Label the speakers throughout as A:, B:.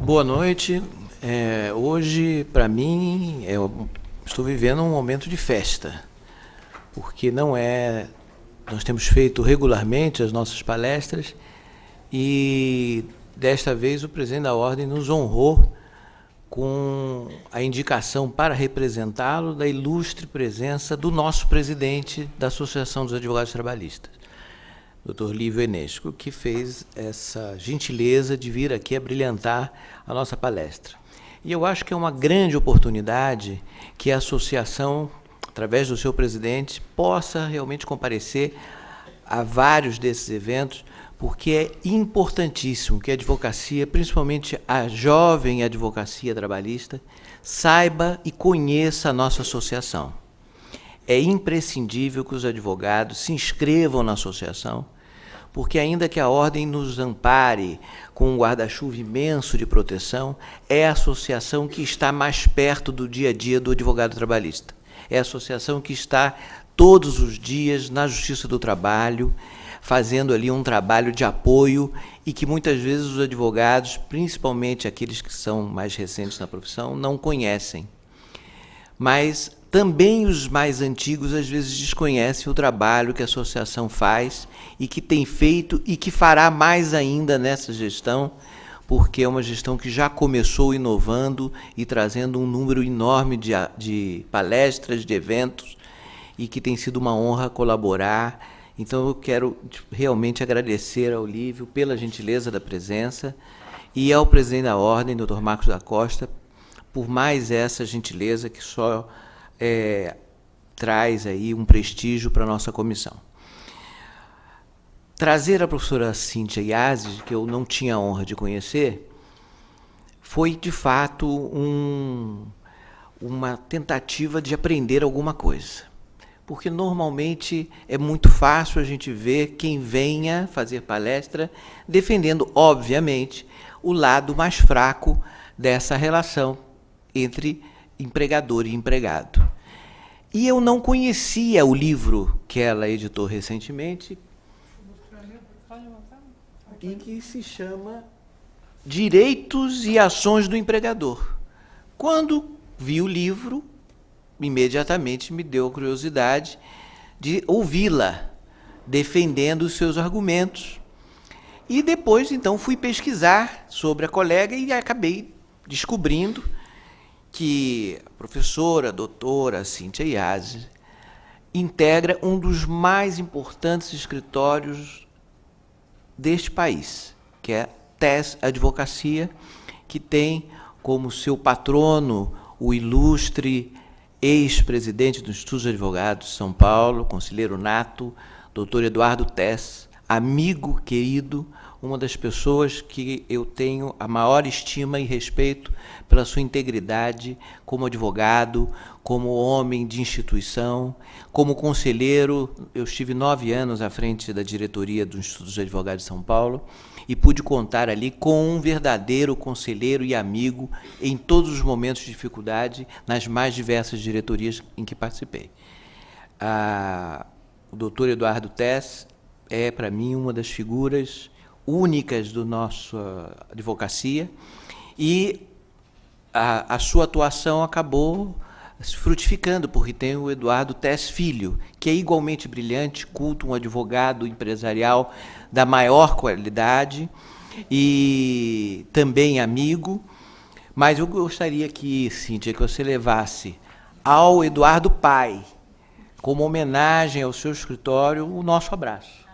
A: Boa noite. Hoje, para mim, eu estou vivendo um momento de festa, porque nós temos feito regularmente as nossas palestras e, desta vez, o presidente da Ordem nos honrou com a indicação para representá-lo da ilustre presença do nosso presidente da Associação dos Advogados Trabalhistas, Dr. Lívio Enesco, que fez essa gentileza de vir aqui a brilhantar a nossa palestra. E eu acho que é uma grande oportunidade que a associação, através do seu presidente, possa realmente comparecer a vários desses eventos, porque é importantíssimo que a advocacia, principalmente a jovem advocacia trabalhista, saiba e conheça a nossa associação. É imprescindível que os advogados se inscrevam na associação, porque ainda que a Ordem nos ampare com um guarda-chuva imenso de proteção, é a associação que está mais perto do dia a dia do advogado trabalhista. É a associação que está todos os dias na Justiça do Trabalho, fazendo ali um trabalho de apoio e que muitas vezes os advogados, principalmente aqueles que são mais recentes na profissão, não conhecem. Mas também os mais antigos, às vezes, desconhecem o trabalho que a associação faz e que tem feito e que fará mais ainda nessa gestão, porque é uma gestão que já começou inovando e trazendo um número enorme de palestras, de eventos, e que tem sido uma honra colaborar. Então, eu quero realmente agradecer ao Lívio pela gentileza da presença e ao presidente da Ordem, Dr. Marcos da Costa, por mais essa gentileza que só traz aí um prestígio para a nossa comissão. Trazer a professora Cíntia Iazzi, que eu não tinha a honra de conhecer, foi, de fato, uma tentativa de aprender alguma coisa. Porque, normalmente, é muito fácil a gente ver quem venha fazer palestra defendendo, obviamente, o lado mais fraco dessa relação entre empregador e empregado. E eu não conhecia o livro que ela editou recentemente, e que se chama Direitos e Ações do Empregador. Quando vi o livro, imediatamente me deu a curiosidade de ouvi-la defendendo os seus argumentos. E depois, então, fui pesquisar sobre a colega e acabei descobrindo que a professora, a doutora Cíntia Iazzi, integra um dos mais importantes escritórios deste país, que é a TES Advocacia, que tem como seu patrono o ilustre ex-presidente do Instituto de Advogados de São Paulo, conselheiro nato, doutor Eduardo Tess, amigo querido, uma das pessoas que eu tenho a maior estima e respeito pela sua integridade como advogado, como homem de instituição, como conselheiro. Eu estive 9 anos à frente da diretoria do Instituto de Advogados de São Paulo e pude contar ali com um verdadeiro conselheiro e amigo em todos os momentos de dificuldade, nas mais diversas diretorias em que participei. O doutor Eduardo Tess é, para mim, uma das figuras únicas da nossa advocacia, e a sua atuação acabou se frutificando, porque tem o Eduardo Tess Filho, que é igualmente brilhante, culto, um advogado empresarial da maior qualidade e também amigo. Mas eu gostaria que, Cíntia, que você levasse ao Eduardo pai, como homenagem ao seu escritório, o nosso abraço,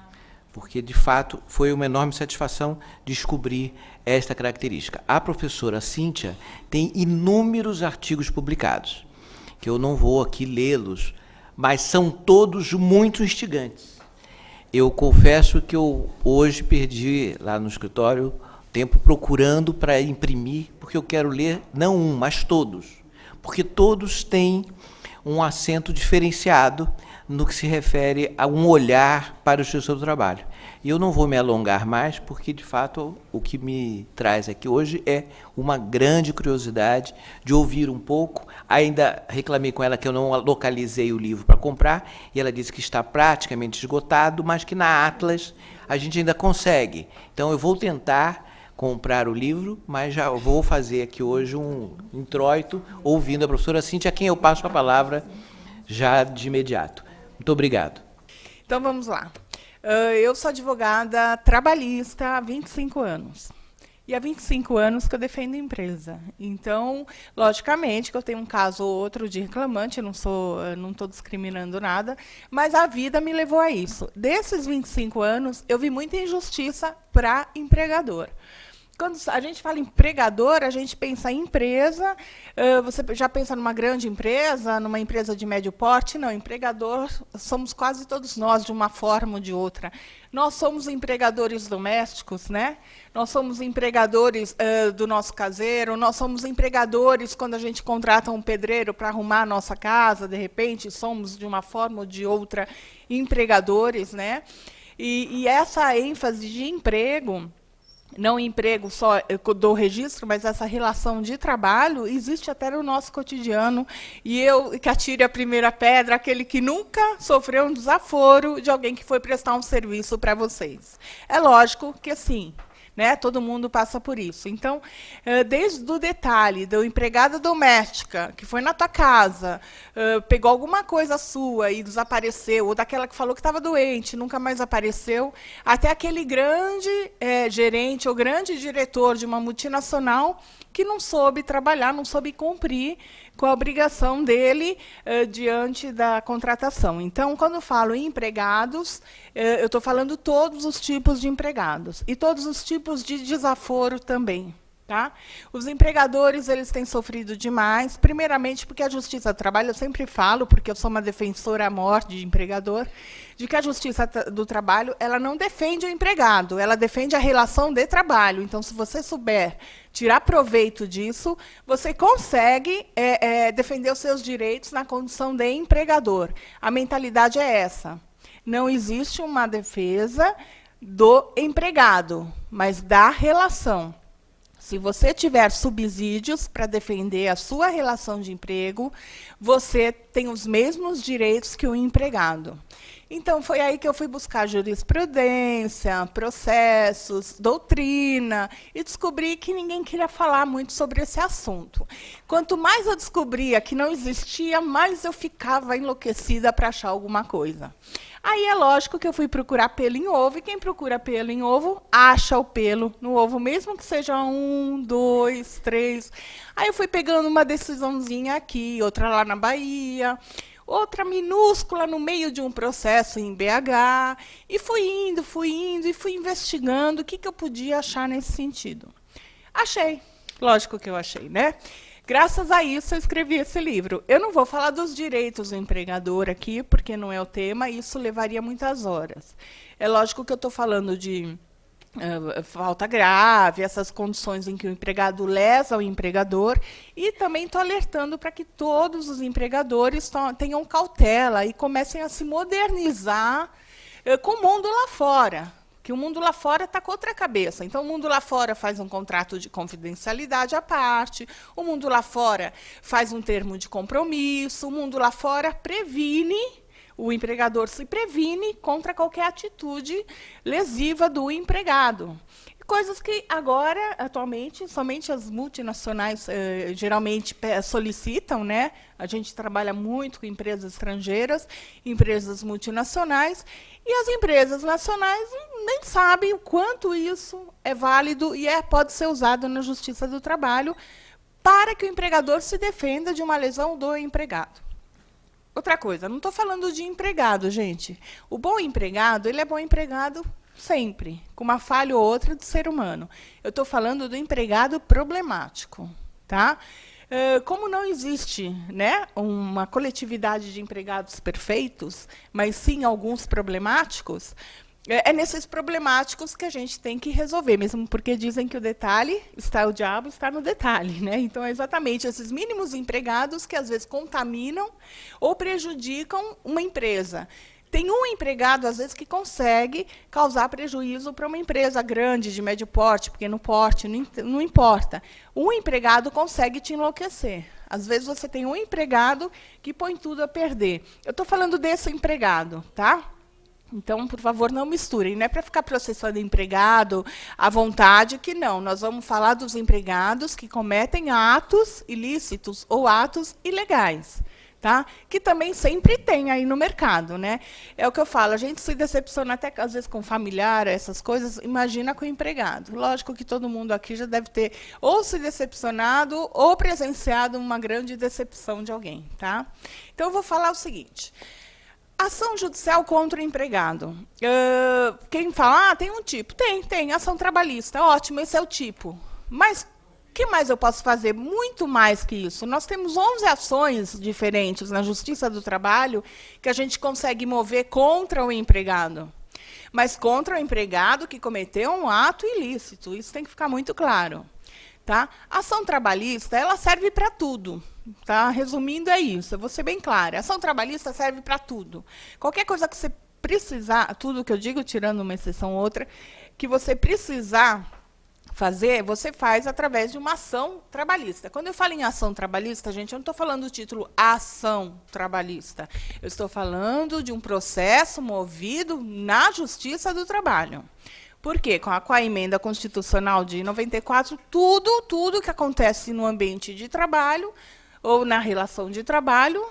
A: porque, de fato, foi uma enorme satisfação descobrir esta característica. A professora Cíntia tem inúmeros artigos publicados, que eu não vou aqui lê-los, mas são todos muito instigantes. Eu confesso que eu hoje perdi lá no escritório tempo procurando para imprimir, porque eu quero ler não um, mas todos, porque todos têm um acento diferenciado no que se refere a um olhar para o seu trabalho. E eu não vou me alongar mais, porque, de fato, o que me traz aqui hoje é uma grande curiosidade de ouvir um pouco. Ainda reclamei com ela que eu não localizei o livro para comprar, e ela disse que está praticamente esgotado, mas que na Atlas a gente ainda consegue. Então, eu vou tentar comprar o livro, mas já vou fazer aqui hoje um introito, ouvindo a professora Cíntia, a quem eu passo a palavra já de imediato. Muito obrigado.
B: Então, vamos lá. Eu sou advogada trabalhista há 25 anos. E há 25 anos que eu defendo a empresa. Então, logicamente, que eu tenho um caso ou outro de reclamante, não estou discriminando nada, mas a vida me levou a isso. Desses 25 anos, eu vi muita injustiça para empregador. Quando a gente fala empregador, a gente pensa em empresa, você já pensa numa grande empresa, numa empresa de médio porte? Não, empregador somos quase todos nós, de uma forma ou de outra. Nós somos empregadores domésticos, né? Nós somos empregadores do nosso caseiro, nós somos empregadores quando a gente contrata um pedreiro para arrumar a nossa casa, de repente, somos, de uma forma ou de outra, empregadores, né? E essa ênfase de emprego, não emprego só do registro, mas essa relação de trabalho existe até no nosso cotidiano. E eu que atire a primeira pedra, aquele que nunca sofreu um desaforo de alguém que foi prestar um serviço para vocês. É lógico que sim, né? Todo mundo passa por isso. Então, desde o detalhe da empregada doméstica, que foi na tua casa, pegou alguma coisa sua e desapareceu, ou daquela que falou que estava doente, nunca mais apareceu, até aquele grande gerente ou grande diretor de uma multinacional que não soube trabalhar, não soube cumprir com a obrigação dele diante da contratação. Então, quando eu falo em empregados, eu estou falando todos os tipos de empregados e todos os tipos de desaforo também. Tá? Os empregadores, eles têm sofrido demais, primeiramente porque a Justiça do Trabalho, eu sempre falo, porque eu sou uma defensora à morte de empregador, de que a Justiça do Trabalho, ela não defende o empregado, ela defende a relação de trabalho. Então, se você souber tirar proveito disso, você consegue defender os seus direitos na condição de empregador. A mentalidade é essa. Não existe uma defesa do empregado, mas da relação. Se você tiver subsídios para defender a sua relação de emprego, você tem os mesmos direitos que o empregado. Então, foi aí que eu fui buscar jurisprudência, processos, doutrina, e descobri que ninguém queria falar muito sobre esse assunto. Quanto mais eu descobria que não existia, mais eu ficava enlouquecida para achar alguma coisa. Aí é lógico que eu fui procurar pelo em ovo, e quem procura pelo em ovo, acha o pelo no ovo, mesmo que seja 1, 2, 3. Aí eu fui pegando uma decisãozinha aqui, outra lá na Bahia, outra minúscula no meio de um processo em BH, e fui indo, e fui investigando o que eu podia achar nesse sentido. Achei, lógico que eu achei, né? Graças a isso, eu escrevi esse livro. Eu não vou falar dos direitos do empregador aqui, porque não é o tema, isso levaria muitas horas. É lógico que eu estou falando de falta grave, essas condições em que o empregado lesa o empregador, e também estou alertando para que todos os empregadores tenham cautela e comecem a se modernizar com o mundo lá fora. Que o mundo lá fora está com outra cabeça. Então, o mundo lá fora faz um contrato de confidencialidade à parte, o mundo lá fora faz um termo de compromisso, o mundo lá fora previne, o empregador se previne contra qualquer atitude lesiva do empregado. Coisas que agora, atualmente, somente as multinacionais geralmente solicitam, né? A gente trabalha muito com empresas estrangeiras, empresas multinacionais, e as empresas nacionais nem sabem o quanto isso é válido e pode ser usado na Justiça do Trabalho para que o empregador se defenda de uma lesão do empregado. Outra coisa, não estou falando de empregado, gente. O bom empregado, ele é bom empregado sempre, com uma falha ou outra do ser humano. Eu estou falando do empregado problemático. Tá? Como não existe, né, uma coletividade de empregados perfeitos, mas sim alguns problemáticos, é nesses problemáticos que a gente tem que resolver, mesmo porque dizem que o diabo está no detalhe, né? Então, é exatamente esses mínimos empregados que, às vezes, contaminam ou prejudicam uma empresa. Tem um empregado, às vezes, que consegue causar prejuízo para uma empresa grande, de médio porte, pequeno porte, não importa. Um empregado consegue te enlouquecer. Às vezes, você tem um empregado que põe tudo a perder. Eu estou falando desse empregado, tá? Então, por favor, não misturem. Não é para ficar processando empregado à vontade, que não. Nós vamos falar dos empregados que cometem atos ilícitos ou atos ilegais. Tá? Que também sempre tem aí no mercado, né? É o que eu falo, a gente se decepciona até às vezes com familiar, essas coisas, imagina com o empregado. Lógico que todo mundo aqui já deve ter ou se decepcionado ou presenciado uma grande decepção de alguém, tá? Então eu vou falar o seguinte: ação judicial contra o empregado. Quem fala, tem um tipo? Tem, ação trabalhista, ótimo, esse é o tipo. Mas o que mais eu posso fazer? Muito mais que isso. Nós temos 11 ações diferentes na Justiça do Trabalho que a gente consegue mover contra o empregado. Mas contra o empregado que cometeu um ato ilícito. Isso tem que ficar muito claro. Tá? A ação trabalhista, ela serve para tudo. Tá? Resumindo, é isso. Eu vou ser bem clara. A ação trabalhista serve para tudo. Qualquer coisa que você precisar, tudo que eu digo, tirando uma exceção ou outra, que você precisar fazer, você faz através de uma ação trabalhista. Quando eu falo em ação trabalhista, gente, eu não estou falando do título ação trabalhista. Eu estou falando de um processo movido na Justiça do Trabalho. Por quê? Com a emenda constitucional de 94, tudo que acontece no ambiente de trabalho ou na relação de trabalho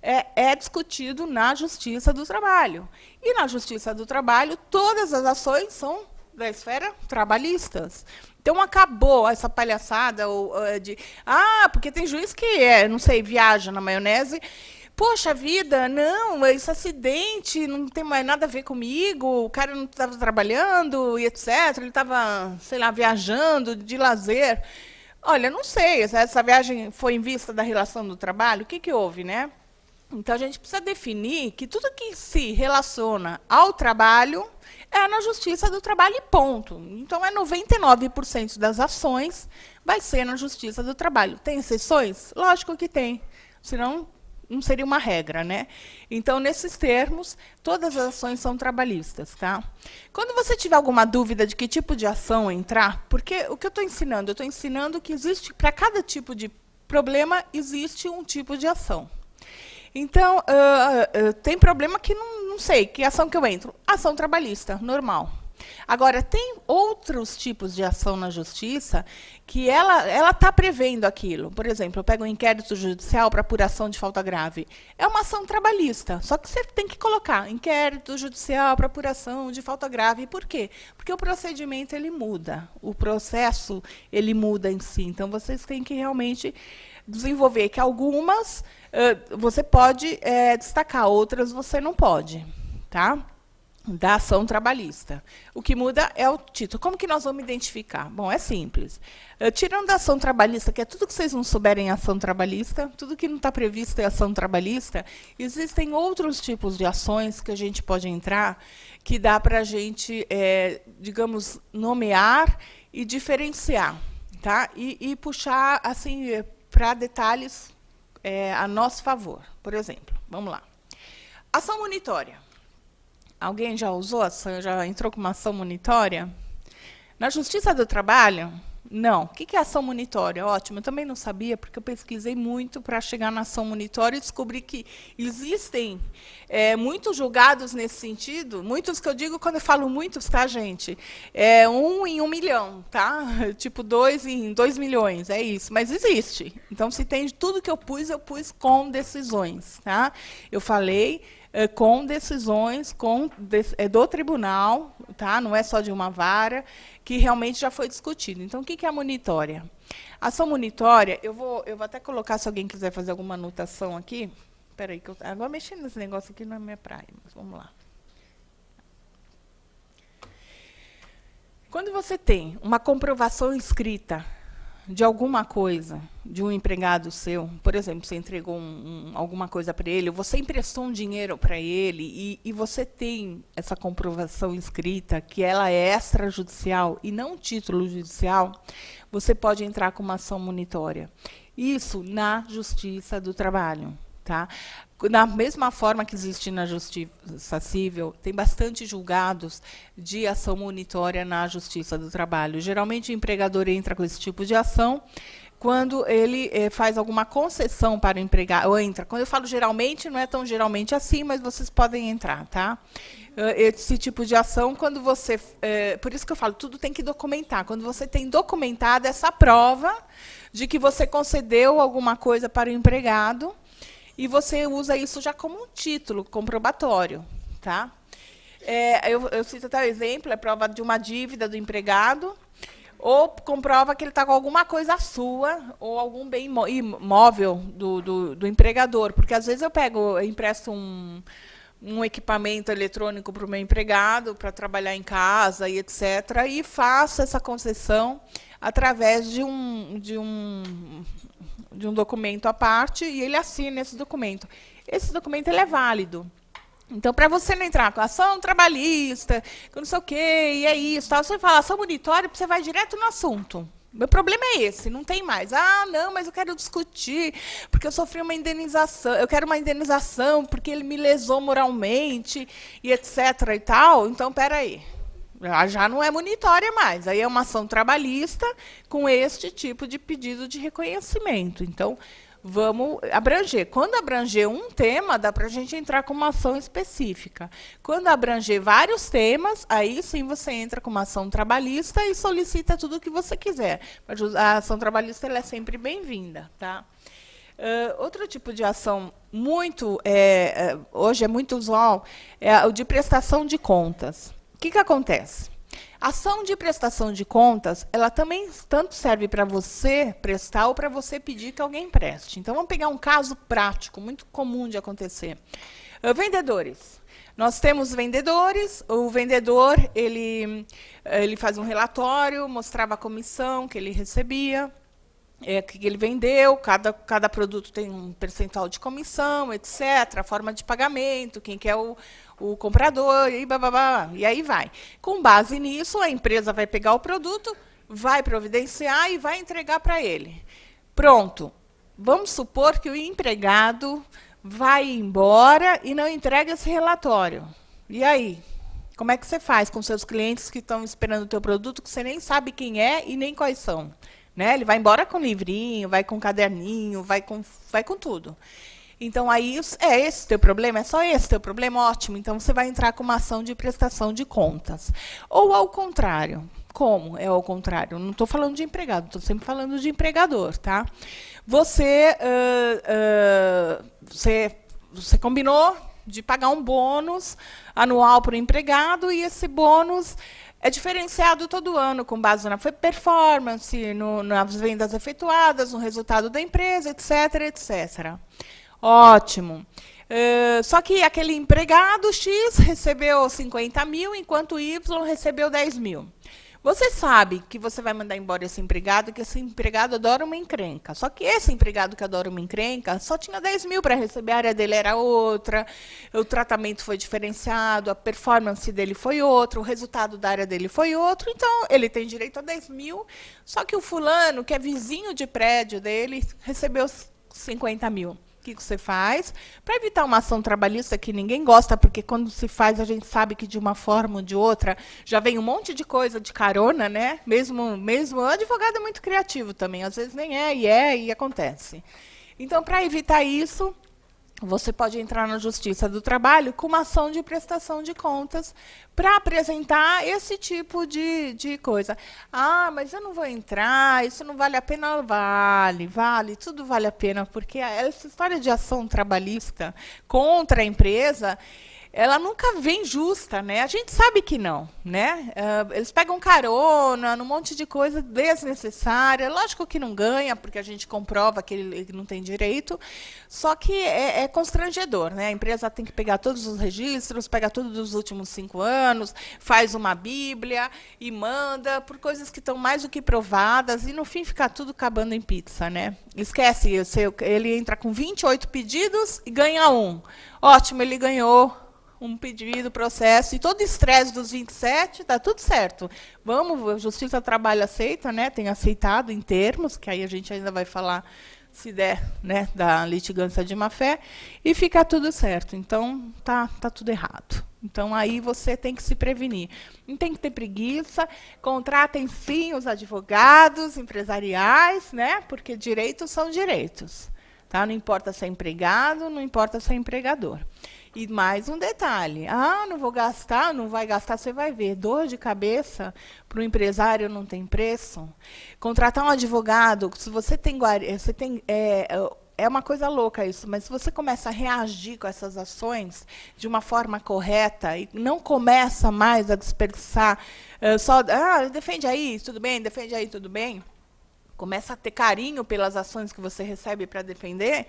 B: é discutido na Justiça do Trabalho. E na Justiça do Trabalho, todas as ações são da esfera trabalhistas. Então, acabou essa palhaçada de porque tem juiz que, não sei, viaja na maionese. Poxa vida, não, esse acidente não tem mais nada a ver comigo, o cara não estava trabalhando, e etc. Ele estava, sei lá, viajando de lazer. Olha, não sei, essa viagem foi em vista da relação do trabalho, o que houve, né? Então, a gente precisa definir que tudo que se relaciona ao trabalho é na Justiça do Trabalho e ponto. Então, 99% das ações vai ser na Justiça do Trabalho. Tem exceções? Lógico que tem. Senão, não seria uma regra, né? Então, nesses termos, todas as ações são trabalhistas, tá? Quando você tiver alguma dúvida de que tipo de ação entrar, porque o que eu estou ensinando? Eu estou ensinando que existe, para cada tipo de problema, existe um tipo de ação. Então, tem problema que não sei, que ação que eu entro? Ação trabalhista, normal. Agora, tem outros tipos de ação na justiça que ela está prevendo aquilo. Por exemplo, eu pego um inquérito judicial para apuração de falta grave. É uma ação trabalhista, só que você tem que colocar inquérito judicial para apuração de falta grave. Por quê? Porque o procedimento ele muda, o processo ele muda em si. Então, vocês têm que realmente desenvolver que algumas você pode destacar, outras você não pode, tá? Da ação trabalhista. O que muda é o título. Como que nós vamos identificar? Bom, é simples. Tirando da ação trabalhista, que é tudo que vocês não souberem ação trabalhista, tudo que não está previsto é ação trabalhista, existem outros tipos de ações que a gente pode entrar, que dá para a gente, digamos, nomear e diferenciar, tá? E puxar, assim, para detalhes a nosso favor. Por exemplo, vamos lá. Ação monitória. Alguém já usou ação, já entrou com uma ação monitória? Na Justiça do Trabalho, não. O que é ação monitória? Ótimo, eu também não sabia, porque eu pesquisei muito para chegar na ação monitória e descobri que existem muitos julgados nesse sentido. Muitos que eu digo quando eu falo muitos, tá, gente? 1 em 1 milhão, tá? Tipo 2 em 2 milhões, é isso. Mas existe. Então, se tem tudo que eu pus com decisões, tá? Eu falei com decisões do tribunal, tá? Não é só de uma vara, que realmente já foi discutido. Então, o que é a monitória? A ação monitória, eu vou até colocar, se alguém quiser fazer alguma anotação aqui. Espera aí, que agora mexendo nesse negócio aqui não é minha praia, mas vamos lá. Quando você tem uma comprovação escrita de alguma coisa, de um empregado seu, por exemplo, você entregou alguma coisa para ele, ou você emprestou um dinheiro para ele, e você tem essa comprovação escrita, que ela é extrajudicial e não título judicial, você pode entrar com uma ação monitória. Isso na Justiça do Trabalho. Tá? Da mesma forma que existe na Justiça Civil, tem bastante julgados de ação monitória na Justiça do Trabalho. Geralmente, o empregador entra com esse tipo de ação quando ele faz alguma concessão para o empregado, ou entra. Quando eu falo geralmente, não é tão geralmente assim, mas vocês podem entrar, tá? Esse tipo de ação, quando você... por isso que eu falo, tudo tem que documentar. Quando você tem documentado essa prova de que você concedeu alguma coisa para o empregado, e você usa isso já como um título comprobatório, tá? Eu cito até o exemplo, é prova de uma dívida do empregado, ou comprova que ele está com alguma coisa sua, ou algum bem imóvel do empregador. Porque, às vezes, eu empresto um equipamento eletrônico para o meu empregado, para trabalhar em casa, e etc., e faço essa concessão através de um documento à parte, e ele assina esse documento. Esse documento ele é válido. Então, para você não entrar com ação trabalhista, com não sei o quê, e é isso, tal, você fala ação monitória, você vai direto no assunto. Meu problema é esse, não tem mais. Ah, não, mas eu quero discutir, porque eu sofri uma indenização, eu quero uma indenização, porque ele me lesou moralmente, e etc. e tal. Então, espera aí. Já não é monitória mais. Aí é uma ação trabalhista com este tipo de pedido de reconhecimento. Então, vamos abranger. Quando abranger um tema, dá para a gente entrar com uma ação específica. Quando abranger vários temas, aí sim você entra com uma ação trabalhista e solicita tudo o que você quiser. A ação trabalhista ela é sempre bem-vinda, tá? Outro tipo de ação hoje é muito usual é o de prestação de contas. O que acontece? A ação de prestação de contas, ela também tanto serve para você prestar ou para você pedir que alguém preste. Então, vamos pegar um caso prático, muito comum de acontecer. Vendedores. Nós temos vendedores, o vendedor ele faz um relatório, mostrava a comissão que ele recebia, que ele vendeu, cada produto tem um percentual de comissão, etc., a forma de pagamento, quem que é o comprador, e aí vai. Com base nisso, a empresa vai pegar o produto, vai providenciar e vai entregar para ele. Pronto. Vamos supor que o empregado vai embora e não entrega esse relatório. E aí? Como é que você faz com seus clientes que estão esperando o teu produto, que você nem sabe quem é e nem quais são? Né? Ele vai embora com livrinho, vai com caderninho, vai com tudo. Então, aí, é esse o teu problema? É só esse o teu problema? Ótimo. Então, você vai entrar com uma ação de prestação de contas. Ou ao contrário. Como é ao contrário? Não estou falando de empregado, estou sempre falando de empregador. Tá? Você combinou de pagar um bônus anual para o empregado e esse bônus é diferenciado todo ano, com base na performance, nas vendas efetuadas, no resultado da empresa, etc., etc. Ótimo. Só que aquele empregado X recebeu 50 mil, enquanto Y recebeu 10 mil. Você sabe que você vai mandar embora esse empregado, que esse empregado adora uma encrenca. Só que esse empregado que adora uma encrenca só tinha 10 mil para receber, a área dele era outra, o tratamento foi diferenciado, a performance dele foi outra, o resultado da área dele foi outro, então ele tem direito a 10 mil, só que o fulano, que é vizinho de prédio dele, recebeu 50 mil. O que você faz? Para evitar uma ação trabalhista que ninguém gosta, porque quando se faz, a gente sabe que de uma forma ou de outra já vem um monte de coisa de carona, né? Mesmo o advogado é muito criativo também, às vezes nem e acontece. Então, para evitar isso, você pode entrar na Justiça do Trabalho com uma ação de prestação de contas para apresentar esse tipo de coisa. Ah, mas eu não vou entrar, isso não vale a pena. Vale, tudo vale a pena, porque essa história de ação trabalhista contra a empresa, ela nunca vem justa, né? A gente sabe que não, né? Eles pegam carona num monte de coisa desnecessária. Lógico que não ganha, porque a gente comprova que ele não tem direito, só que é constrangedor, né? A empresa tem que pegar todos os registros, pega tudo dos últimos 5 anos, faz uma bíblia e manda por coisas que estão mais do que provadas, e no fim fica tudo acabando em pizza, né? Esquece, ele entra com 28 pedidos e ganha 1. Ótimo, ele ganhou um pedido, processo, e todo o estresse dos 27, está tudo certo. Vamos, a Justiça do Trabalho aceita, né? Tem aceitado em termos, que aí a gente ainda vai falar se der, né, da litigância de má-fé, e fica tudo certo. Então, tá tudo errado. Então, aí você tem que se prevenir. Não tem que ter preguiça, contratem, sim, os advogados empresariais, né, porque direitos são direitos. Tá? Não importa se é empregado, não importa se é empregador. E mais um detalhe, não vou gastar, não vai gastar, você vai ver. Dor de cabeça para o empresário não tem preço. Contratar um advogado, se você tem... É uma coisa louca isso, mas se você começa a reagir com essas ações de uma forma correta e não começa mais a dispersar, defende aí, tudo bem, defende aí, tudo bem, começa a ter carinho pelas ações que você recebe para defender,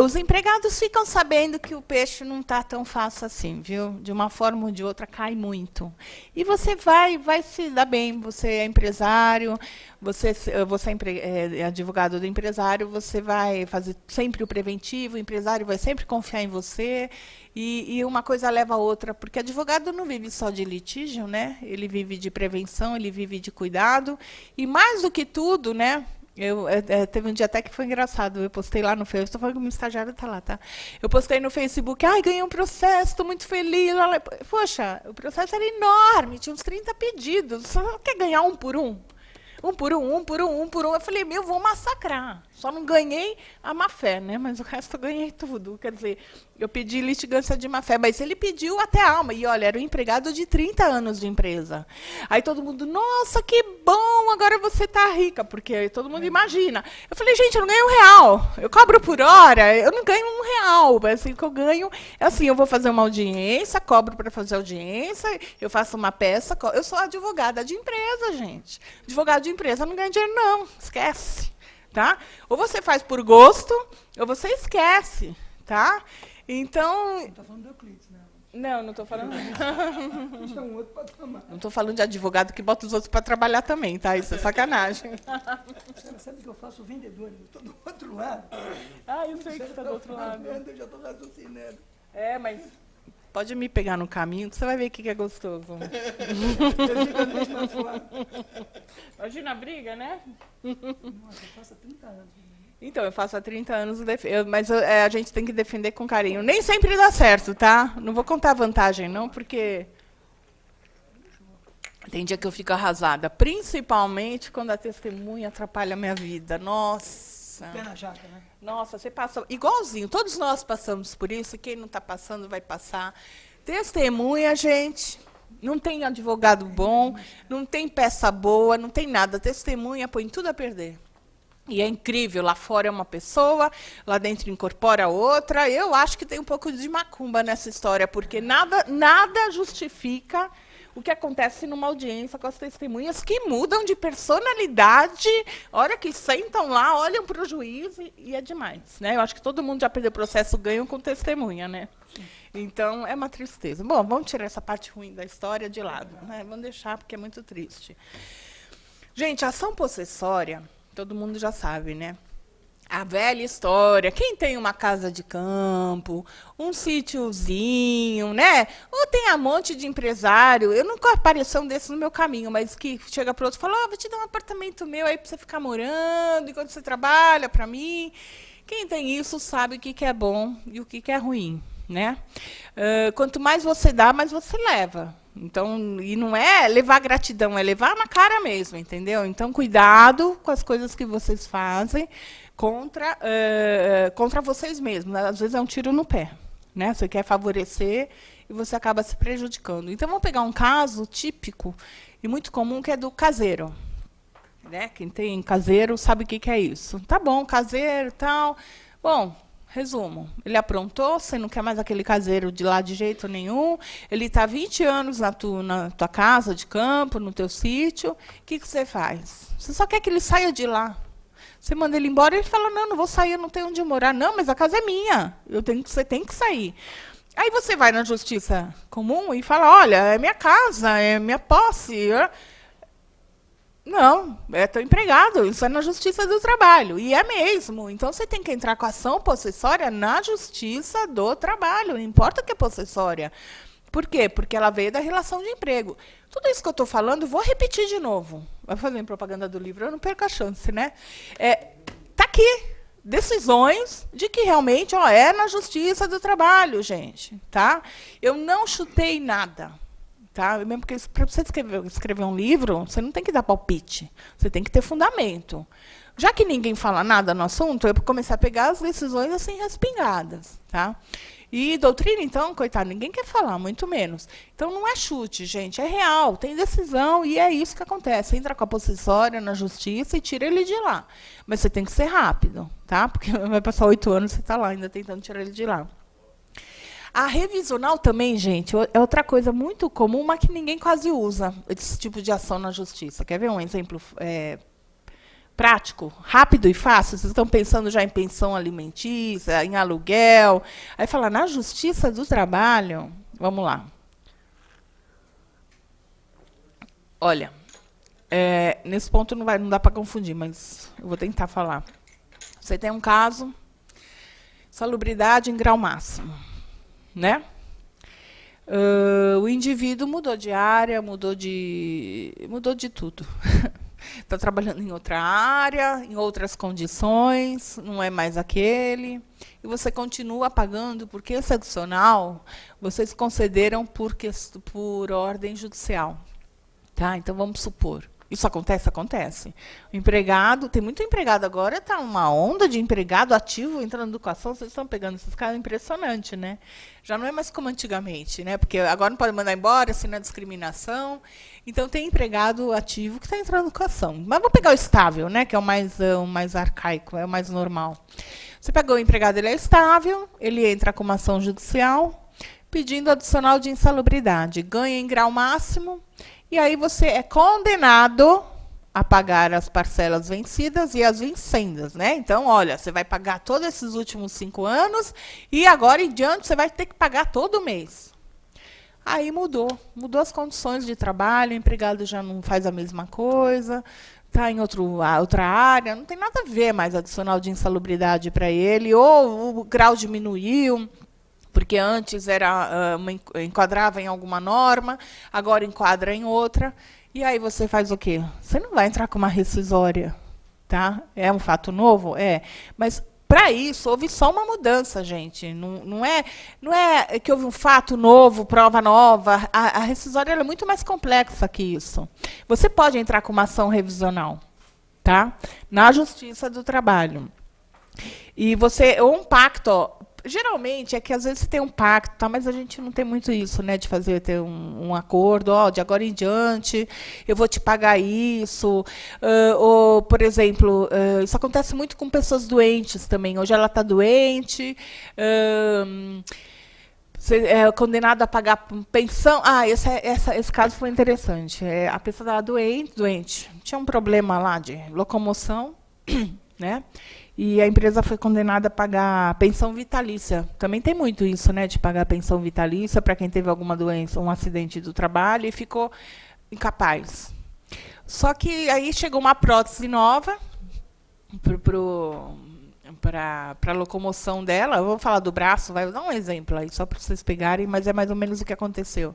B: os empregados ficam sabendo que o peixe não está tão fácil assim, viu? De uma forma ou de outra, cai muito. E você vai se dar bem, você é empresário, você é advogado do empresário, você vai fazer sempre o preventivo, o empresário vai sempre confiar em você, e uma coisa leva a outra, porque advogado não vive só de litígio, né? Ele vive de prevenção, ele vive de cuidado, e mais do que tudo, né? Teve um dia até que foi engraçado, eu postei lá no Facebook, estou falando que o meu estagiário está lá, tá? Eu postei no Facebook, ganhei um processo, estou muito feliz. Poxa, o processo era enorme, tinha uns 30 pedidos, só quer ganhar um por um? Um por um. Eu falei, vou massacrar. Só não ganhei a má-fé, né? Mas o resto eu ganhei tudo. Quer dizer, eu pedi litigância de má-fé, mas ele pediu até a alma. E, olha, era um empregado de 30 anos de empresa. Aí todo mundo, nossa, que bom, agora você está rica, porque todo mundo imagina. Eu falei, gente, eu não ganho R$1. Eu cobro por hora, eu não ganho R$1. Assim, o que eu ganho é assim, eu vou fazer uma audiência, cobro para fazer audiência, eu faço uma peça, eu sou advogada de empresa, gente. Advogado de empresa não ganha dinheiro, não. Esquece. Tá? Ou você faz por gosto, ou você esquece. Tá? Então...
C: Você está falando do Euclides, né?
B: Não estou falando.
C: Isso é um outro patamar.
B: Não estou falando de advogado que bota os outros para trabalhar também, tá? Isso é sacanagem.
C: Você sabe que eu faço vendedor, eu estou do outro lado.
B: Eu sei que você está do outro lado.
C: Eu já estou raciocinando.
B: Mas pode me pegar no caminho, que você vai ver o que é gostoso. Imagina a briga, né?
C: Nossa, eu faço há 30 anos.
B: Então, eu faço há 30 anos, mas a gente tem que defender com carinho. Nem sempre dá certo, tá? Não vou contar vantagem, não, porque tem dia que eu fico arrasada, principalmente quando a testemunha atrapalha a minha vida. Nossa.
C: Pé na jaca, né?
B: Nossa, você passa igualzinho. Todos nós passamos por isso, e quem não está passando vai passar. Testemunha, gente, não tem advogado bom, não tem peça boa, não tem nada. Testemunha põe tudo a perder. E é incrível, lá fora é uma pessoa, lá dentro incorpora outra. Eu acho que tem um pouco de macumba nessa história, porque nada justifica o que acontece numa audiência com as testemunhas, que mudam de personalidade, a hora que sentam lá, olham para o juiz e é demais. Né? Eu acho que todo mundo já perdeu processo ganho com testemunha. Né? Então, é uma tristeza. Bom, vamos tirar essa parte ruim da história de lado. Né? Vamos deixar, porque é muito triste. Gente, a ação possessória... Todo mundo já sabe, né? A velha história. Quem tem uma casa de campo, um sítiozinho, né? Ou tem um monte de empresário. Eu nunca apareceu um desses no meu caminho, mas que chega para o outro e fala, vou te dar um apartamento meu aí para você ficar morando enquanto você trabalha para mim. Quem tem isso sabe o que é bom e o que é ruim, né? Quanto mais você dá, mais você leva. Então, e não é levar gratidão, é levar na cara mesmo, entendeu? Então, cuidado com as coisas que vocês fazem contra vocês mesmos. Às vezes é um tiro no pé, né? Você quer favorecer e você acaba se prejudicando. Então, vamos pegar um caso típico e muito comum, que é do caseiro. Né? Quem tem caseiro sabe o que é isso. Tá bom, caseiro e tal. Bom... Resumo, ele aprontou, você não quer mais aquele caseiro de lá de jeito nenhum, ele está 20 anos na tua casa de campo, no teu sítio, o que você faz? Você só quer que ele saia de lá. Você manda ele embora e ele fala, não vou sair, eu não tenho onde morar. Não, mas a casa é minha, você tem que sair. Aí você vai na justiça comum e fala, olha, é minha casa, é minha posse. Não, é teu empregado, isso é na Justiça do Trabalho. E é mesmo. Então, você tem que entrar com a ação possessória na Justiça do Trabalho. Não importa que é possessória. Por quê? Porque ela veio da relação de emprego. Tudo isso que eu estou falando, vou repetir de novo. Vai fazer propaganda do livro, eu não perco a chance, né? Está aqui. decisões de que realmente é na Justiça do Trabalho, gente. Tá? Eu não chutei nada. Tá? Mesmo porque para você escrever um livro, você não tem que dar palpite, você tem que ter fundamento. Já que ninguém fala nada no assunto, eu comecei a pegar as decisões assim respingadas. Tá? E doutrina, então, coitado, ninguém quer falar, muito menos. Então, não é chute, gente, é real, tem decisão, e é isso que acontece. Entra com a possessória na justiça e tira ele de lá. Mas você tem que ser rápido, tá? Porque vai passar 8 anos e você está lá ainda tentando tirar ele de lá. A revisional também, gente, é outra coisa muito comum, mas que ninguém quase usa, esse tipo de ação na justiça. Quer ver um exemplo prático, rápido e fácil? Vocês estão pensando já em pensão alimentícia, em aluguel. Aí fala, na Justiça do Trabalho, vamos lá. Olha, nesse ponto não dá para confundir, mas eu vou tentar falar. Você tem um caso, salubridade em grau máximo, né? O indivíduo mudou de área, mudou de tudo. Está trabalhando em outra área, em outras condições, não é mais aquele. E você continua pagando, porque esse adicional vocês concederam por ordem judicial. Tá? Então, vamos supor. Isso acontece? Acontece. O empregado, tem muito empregado agora, está uma onda de empregado ativo entrando na educação, vocês estão pegando esses caras, impressionante, né? Já não é mais como antigamente, né? Porque agora não pode mandar embora, assim, na discriminação. Então, tem empregado ativo que está entrando na educação. Mas vou pegar o estável, né? Que é o mais arcaico, é o mais normal. Você pegou o empregado, ele é estável, ele entra com uma ação judicial, pedindo adicional de insalubridade. Ganha em grau máximo. E aí você é condenado a pagar as parcelas vencidas e as vincendas, né? Então, olha, você vai pagar todos esses últimos 5 anos e agora em diante você vai ter que pagar todo mês. Aí mudou as condições de trabalho, o empregado já não faz a mesma coisa, está em outra área, não tem nada a ver mais adicional de insalubridade para ele, ou o grau diminuiu, porque antes enquadrava em alguma norma, agora enquadra em outra. E aí você faz o quê? Você não vai entrar com uma rescisória. Tá? É um fato novo? É. Mas, para isso, houve só uma mudança, gente. Não é que houve um fato novo, prova nova. A rescisória é muito mais complexa que isso. Você pode entrar com uma ação revisional, tá? Na Justiça do Trabalho. E ou um pacto... Geralmente é que às vezes você tem um pacto, tá? Mas a gente não tem muito isso, né? De ter um acordo, de agora em diante eu vou te pagar isso. Ou, por exemplo, isso acontece muito com pessoas doentes também. Hoje ela está doente, você é condenado a pagar pensão. Esse caso foi interessante. A pessoa estava doente, tinha um problema lá de locomoção, né? E a empresa foi condenada a pagar pensão vitalícia. Também tem muito isso, né, de pagar pensão vitalícia para quem teve alguma doença, um acidente do trabalho e ficou incapaz. Só que aí chegou uma prótese nova para a locomoção dela. Eu vou falar do braço, vai dar um exemplo aí, só para vocês pegarem, mas é mais ou menos o que aconteceu.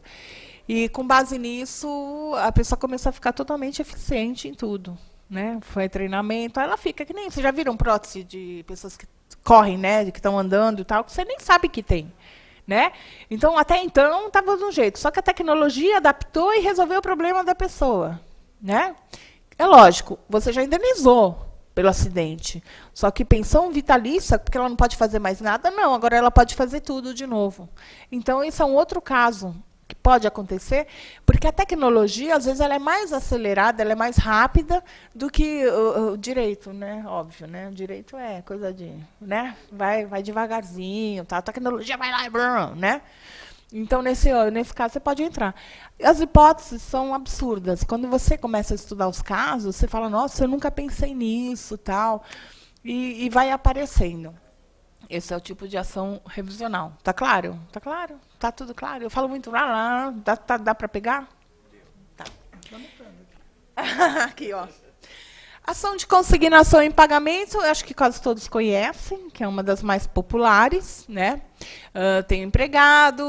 B: E, com base nisso, a pessoa começou a ficar totalmente eficiente em tudo. Né? Foi treinamento, ela fica que nem... Vocês já viram prótese de pessoas que correm, né? Que estão andando e tal, que você nem sabe que tem. Né? Então, até então, estava de um jeito. Só que a tecnologia adaptou e resolveu o problema da pessoa. Né? É lógico, você já indenizou pelo acidente. Só que pensão vitalícia, porque ela não pode fazer mais nada, não. Agora ela pode fazer tudo de novo. Então, isso é um outro caso que pode acontecer, porque a tecnologia, às vezes, ela é mais acelerada, ela é mais rápida do que o direito, né? Óbvio, né? O direito é coisa de... Né? Vai devagarzinho, tá? A tecnologia vai lá e... Né? Então, nesse caso, você pode entrar. As hipóteses são absurdas. Quando você começa a estudar os casos, você fala, nossa, eu nunca pensei nisso, tal, e vai aparecendo. Esse é o tipo de ação revisional. Tá claro? Tá claro? Tá tudo claro? Eu falo muito lá. Dá para pegar? Tá. Aqui, ó. Ação de consignação em pagamento, eu acho que quase todos conhecem, que é uma das mais populares, né? Tenho empregado,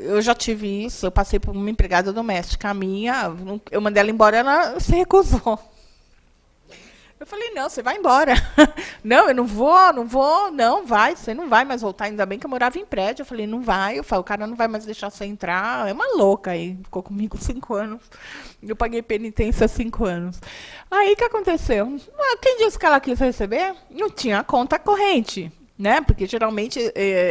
B: eu já tive isso, eu passei por uma empregada doméstica minha, eu mandei ela embora, ela se recusou. Eu falei, não, você vai embora. Não, eu não vou, não, vai, você não vai mais voltar. Ainda bem que eu morava em prédio. Eu falei, não vai. Eu falei, o cara não vai mais deixar você entrar. É uma louca aí, ficou comigo 5 anos. Eu paguei penitência 5 anos. Aí, o que aconteceu? Quem disse que ela quis receber? Não tinha conta corrente, né? Porque, geralmente,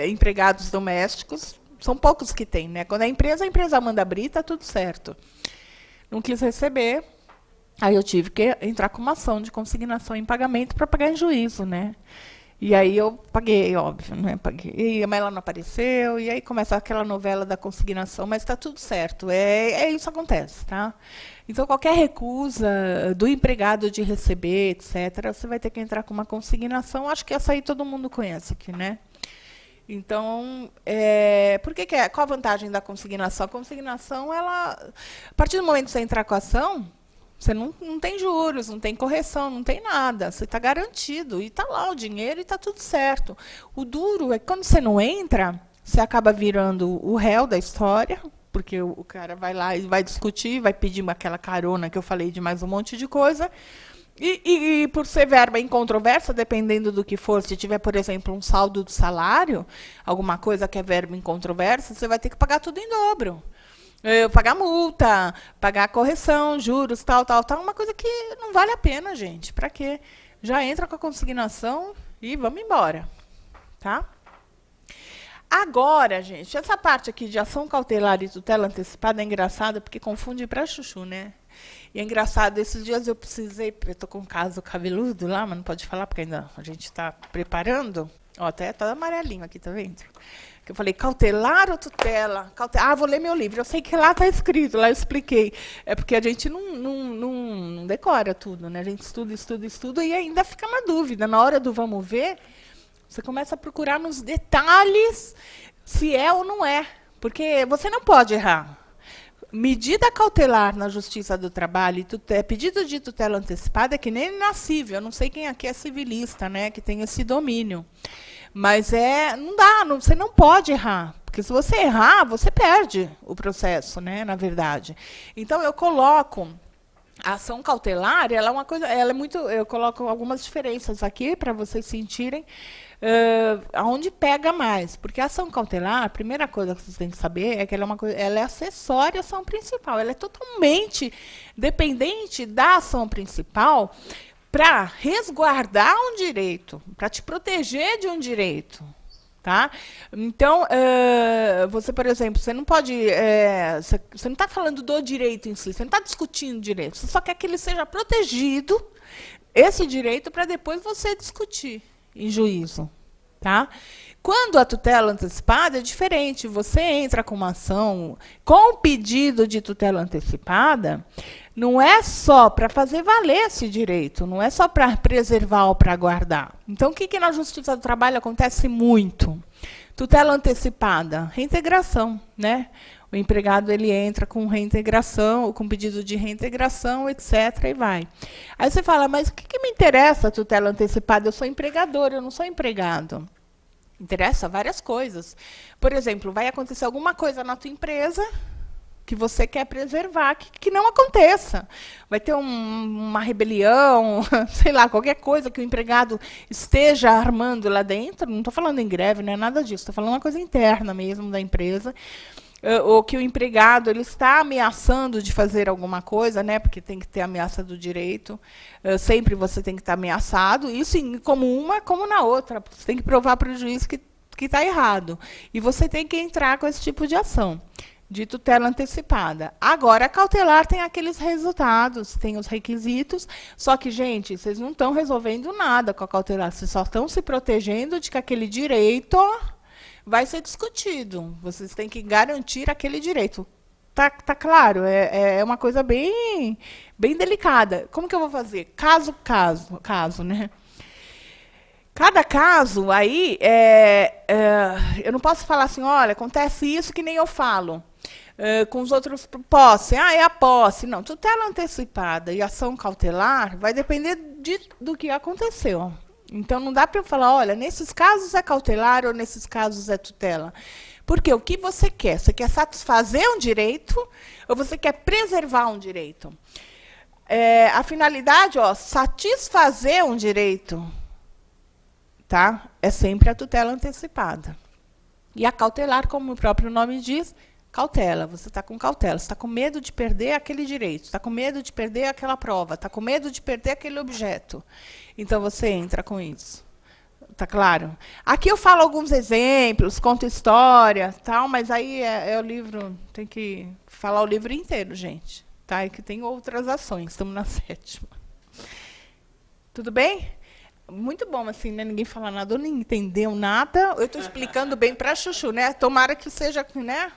B: empregados domésticos, são poucos que tem, né? Quando a empresa manda abrir, tá tudo certo. Não quis receber. Aí eu tive que entrar com uma ação de consignação em pagamento para pagar em juízo, né? E aí eu paguei, óbvio, né? Paguei, mas ela não apareceu, e aí começa aquela novela da consignação, mas está tudo certo. Isso que acontece, tá? Então, qualquer recusa do empregado de receber, etc., você vai ter que entrar com uma consignação. Acho que essa aí todo mundo conhece aqui, né? Então, qual a vantagem da consignação? A consignação, a partir do momento que você entrar com a ação, você não tem juros, não tem correção, não tem nada. Você está garantido. E está lá o dinheiro e está tudo certo. O duro é que quando você não entra, você acaba virando o réu da história, porque o cara vai lá e vai discutir, vai pedir aquela carona que eu falei de mais um monte de coisa. E por ser verba incontroversa, dependendo do que for, se tiver, por exemplo, um saldo do salário, alguma coisa que é verba incontroversa, você vai ter que pagar tudo em dobro. Pagar multa, pagar correção, juros, tal, uma coisa que não vale a pena, gente. Para quê? Já entra com a consignação e vamos embora, tá? Agora, gente, essa parte aqui de ação cautelar e tutela antecipada é engraçada porque confunde para chuchu, né? E é engraçado, esses dias eu estou com um caso cabeludo lá, mas não pode falar porque ainda a gente está preparando. Ó, até tá amarelinho aqui, tá vendo? Eu falei, cautelar ou tutela? Vou ler meu livro. Eu sei que lá está escrito, lá eu expliquei. É porque a gente não decora tudo, né? A gente estuda e ainda fica na dúvida. Na hora do vamos ver, você começa a procurar nos detalhes se é ou não é. Porque você não pode errar. Medida cautelar na Justiça do Trabalho e pedido de tutela antecipada é que nem inacível. Eu não sei quem aqui é civilista, né? Que tem esse domínio. Mas não dá, você não pode errar, porque se você errar, você perde o processo, né, na verdade. Então, eu coloco a ação cautelar, ela é uma coisa, ela é muito, eu coloco algumas diferenças aqui para vocês sentirem aonde pega mais, porque a ação cautelar, a primeira coisa que vocês têm que saber é que ela é acessória à ação principal, ela é totalmente dependente da ação principal, para resguardar um direito, para te proteger de um direito. Tá? Então, você, por exemplo, você não pode. Você não está falando do direito em si, você não está discutindo direito, você só quer que ele seja protegido, esse direito, para depois você discutir em juízo. Tá? Quando a tutela antecipada é diferente, você entra com uma ação com pedido de tutela antecipada. Não é só para fazer valer esse direito, não é só para preservar ou para guardar. Então, o que na Justiça do Trabalho acontece muito? Tutela antecipada, reintegração, né? O empregado ele entra com reintegração, com pedido de reintegração, etc. e vai. Aí você fala, mas o que me interessa a tutela antecipada? Eu sou empregador, eu não sou empregado. Interessa várias coisas. Por exemplo, vai acontecer alguma coisa na tua empresa que você quer preservar, que não aconteça. Vai ter uma rebelião, sei lá, qualquer coisa que o empregado esteja armando lá dentro. Não estou falando em greve, não é nada disso. Estou falando uma coisa interna mesmo da empresa. Ou que o empregado ele está ameaçando de fazer alguma coisa, né? Porque tem que ter ameaça do direito. Sempre você tem que estar ameaçado. Isso como uma, como na outra. Você tem que provar para o juiz que está errado. E você tem que entrar com esse tipo de ação de tutela antecipada. Agora, a cautelar tem aqueles resultados, tem os requisitos, só que, gente, vocês não estão resolvendo nada com a cautelar, vocês só estão se protegendo de que aquele direito vai ser discutido. Vocês têm que garantir aquele direito. Tá claro? É uma coisa bem delicada. Como que eu vou fazer? Caso, né? Cada caso, aí, eu não posso falar assim, olha, acontece isso que nem eu falo. Com os outros, posse. É a posse. Não, tutela antecipada e ação cautelar vai depender do que aconteceu. Então, não dá para eu falar, olha, nesses casos é cautelar ou nesses casos é tutela. Porque o que você quer? Você quer satisfazer um direito ou você quer preservar um direito? A finalidade, satisfazer um direito, tá? É sempre a tutela antecipada. E a cautelar, como o próprio nome diz, cautela. Você está com cautela, você está com medo de perder aquele direito, está com medo de perder aquela prova, está com medo de perder aquele objeto. Então, você entra com isso. Tá claro? Aqui eu falo alguns exemplos, conto história, tal, mas aí é o livro, tem que falar o livro inteiro, gente. Tá? E que tem outras ações, estamos na 7ª. Tudo bem? Muito bom, assim, né? Ninguém fala nada, ou nem entendeu nada. Eu estou explicando bem para a Chuchu, né? Tomara que seja, né?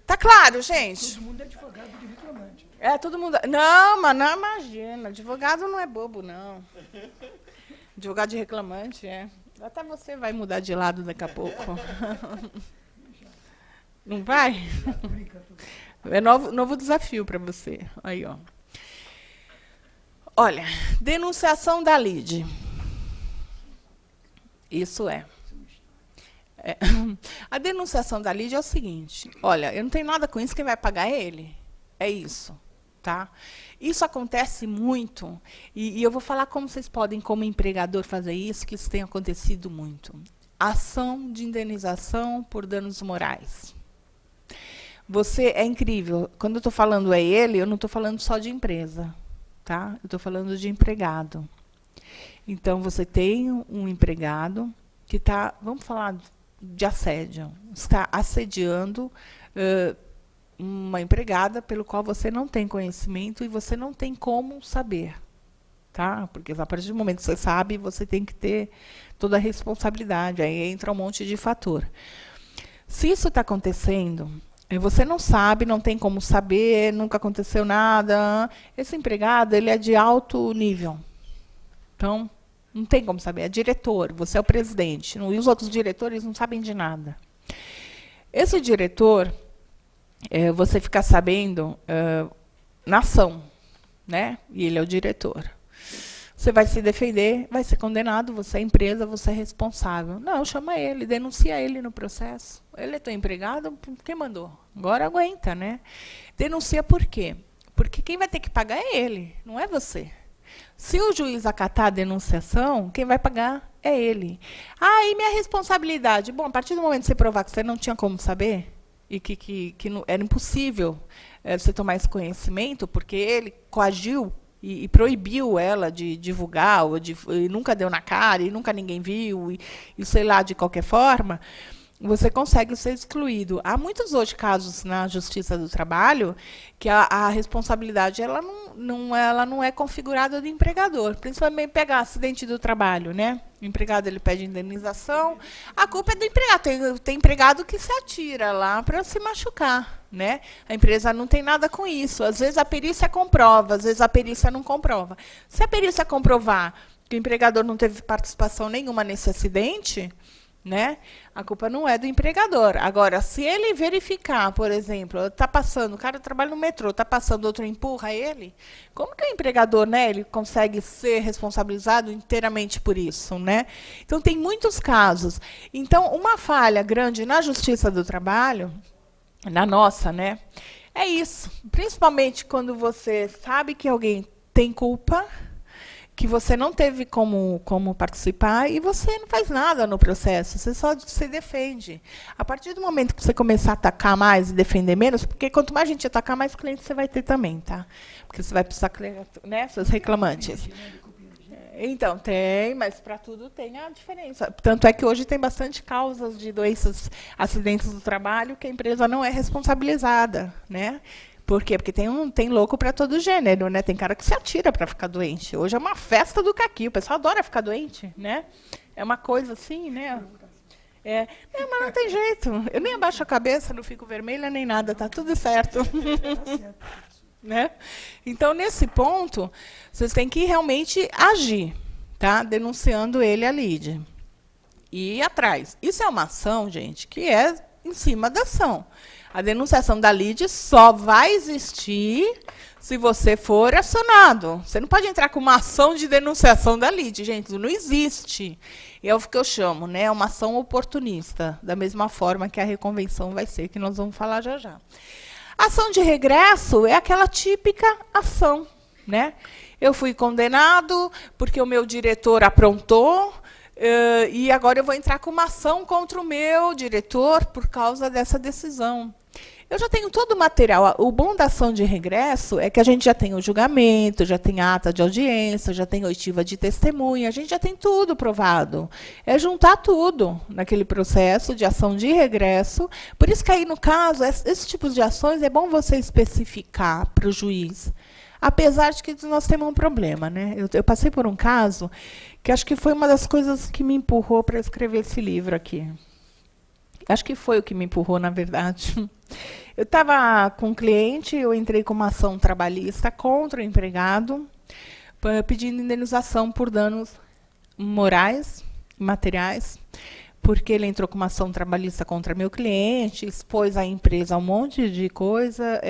B: Tá claro, gente?
C: Todo mundo é advogado de reclamante.
B: Todo mundo. Não, mas não imagina. Advogado não é bobo, não. Advogado de reclamante, Até você vai mudar de lado daqui a pouco. Não vai? É novo desafio para você. Aí, ó. Olha, denunciação da lide. Isso é. A denunciação da lide é o seguinte. Olha, eu não tenho nada com isso, quem vai pagar é ele. É isso. Tá? Isso acontece muito, e eu vou falar como vocês podem, como empregador, fazer isso, que isso tem acontecido muito. Ação de indenização por danos morais. Você é incrível. Quando eu estou falando é ele, eu não estou falando só de empresa. Tá? Eu estou falando de empregado. Então, você tem um empregado que está, vamos falar de assédio, está assediando uma empregada pelo qual você não tem conhecimento e você não tem como saber. Tá? Porque a partir do momento que você sabe, você tem que ter toda a responsabilidade. Aí entra um monte de fator. Se isso está acontecendo, você não sabe, não tem como saber, nunca aconteceu nada, esse empregado ele é de alto nível. Então, não tem como saber. É diretor, você é o presidente. E os outros diretores não sabem de nada. Esse diretor, você fica sabendo na ação, né? E ele é o diretor. Você vai se defender, vai ser condenado, você é empresa, você é responsável. Não, chama ele, denuncia ele no processo. Ele é teu empregado, quem mandou? Agora aguenta, né? Denuncia por quê? Porque quem vai ter que pagar é ele, não é você. Se o juiz acatar a denunciação, quem vai pagar é ele. E minha responsabilidade? Bom, a partir do momento que você provar que você não tinha como saber, e que não, era impossível você tomar esse conhecimento, porque ele coagiu e proibiu ela de divulgar, e nunca deu na cara, e nunca ninguém viu, e sei lá, de qualquer forma, você consegue ser excluído. Há muitos hoje casos na Justiça do Trabalho que a responsabilidade ela não é configurada do empregador. Principalmente pegar acidente do trabalho, né? O empregado ele pede indenização, a culpa é do empregado. Tem empregado que se atira lá para se machucar, né? A empresa não tem nada com isso. Às vezes a perícia comprova, às vezes a perícia não comprova. Se a perícia comprovar que o empregador não teve participação nenhuma nesse acidente, né? A culpa não é do empregador. Agora, se ele verificar, por exemplo, está passando, o cara trabalha no metrô, está passando, outro empurra ele, como que o empregador, né, ele consegue ser responsabilizado inteiramente por isso, né? Então, tem muitos casos. Então, uma falha grande na Justiça do Trabalho, na nossa, né, é isso. Principalmente quando você sabe que alguém tem culpa, que você não teve como participar e você não faz nada no processo, você só se defende. A partir do momento que você começar a atacar mais e defender menos, porque quanto mais a gente atacar, mais clientes você vai ter também, tá? Porque você vai precisar, né, seus reclamantes. Então, tem, mas para tudo tem a diferença. Tanto é que hoje tem bastante causas de doenças, acidentes do trabalho, que a empresa não é responsabilizada, né? Por quê? Porque tem louco para todo gênero, né? Tem cara que se atira para ficar doente. Hoje é uma festa do caqui, o pessoal adora ficar doente, né? É uma coisa assim, né? Mas não tem jeito. Eu nem abaixo a cabeça, não fico vermelha nem nada, tá tudo certo. Né? Então, nesse ponto, vocês têm que realmente agir, tá? Denunciando ele a lide. E ir atrás. Isso é uma ação, gente, que é em cima da ação. A denunciação da lide só vai existir se você for acionado. Você não pode entrar com uma ação de denunciação da lide, gente, não existe. É o que eu chamo, né? É uma ação oportunista, da mesma forma que a reconvenção vai ser, que nós vamos falar já já. A ação de regresso é aquela típica ação, né? Eu fui condenado porque o meu diretor aprontou, e agora eu vou entrar com uma ação contra o meu diretor por causa dessa decisão. Eu já tenho todo o material. O bom da ação de regresso é que a gente já tem o julgamento, já tem a ata de audiência, já tem oitiva de testemunha, a gente já tem tudo provado. É juntar tudo naquele processo de ação de regresso. Por isso que aí, no caso, esses tipos de ações é bom você especificar para o juiz. Apesar de que nós temos um problema, né? Eu passei por um caso que acho que foi uma das coisas que me empurrou para escrever esse livro aqui. Acho que foi o que me empurrou, na verdade. Eu estava com um cliente, eu entrei com uma ação trabalhista contra o empregado, pedindo indenização por danos morais e materiais, porque ele entrou com uma ação trabalhista contra meu cliente, expôs à empresa um monte de coisa,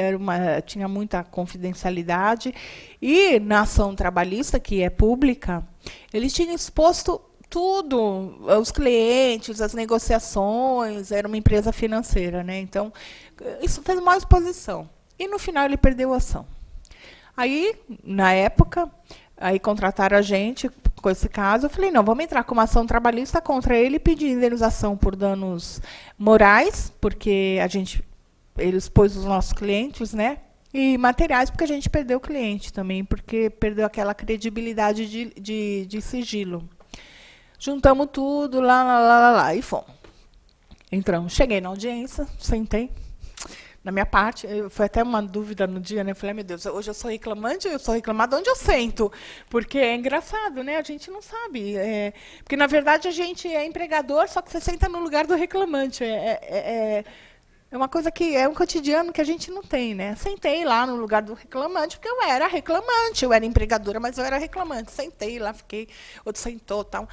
B: tinha muita confidencialidade, e na ação trabalhista, que é pública, ele tinha exposto tudo, os clientes, as negociações, era uma empresa financeira, né? Então, isso fez uma exposição. E, no final, ele perdeu a ação. Aí, na época, aí contrataram a gente com esse caso. Eu falei, não, vamos entrar com uma ação trabalhista contra ele e pedir indenização por danos morais, porque ele expôs os nossos clientes, né? E materiais, porque a gente perdeu o cliente também, porque perdeu aquela credibilidade de sigilo. Juntamos tudo, lá, e fomos. Entramos. Cheguei na audiência, sentei. Na minha parte, foi até uma dúvida no dia, né? Eu falei, meu Deus, hoje eu sou reclamante, eu sou reclamada, onde eu sento? Porque é engraçado, né? A gente não sabe. Porque, na verdade, a gente é empregador, só que você senta no lugar do reclamante. É uma coisa que é um cotidiano que a gente não tem, né? Sentei lá no lugar do reclamante, porque eu era reclamante, eu era empregadora, mas eu era reclamante. Sentei lá, fiquei, outro sentou, tal.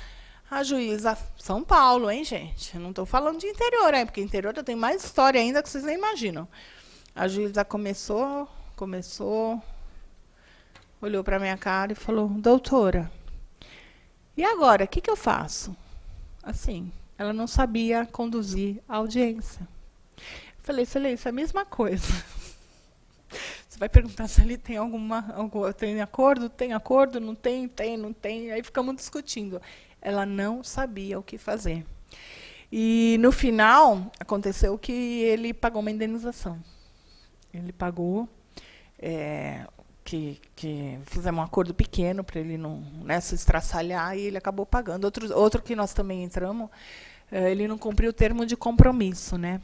B: A juíza, São Paulo, hein, gente? Eu não estou falando de interior, porque interior eu tenho mais história ainda que vocês nem imaginam. A juíza começou, olhou para a minha cara e falou, doutora, e agora, o que eu faço? Assim, ela não sabia conduzir a audiência. Falei, isso é a mesma coisa. Você vai perguntar se ele tem tem acordo? Tem acordo? Não tem? Tem, não tem? Aí ficamos discutindo. Ela não sabia o que fazer. E, no final, aconteceu que ele pagou uma indenização. Ele pagou, que fizemos um acordo pequeno para ele não, né, se estraçalhar, e ele acabou pagando. Outro que nós também entramos, ele não cumpriu o termo de compromisso, né?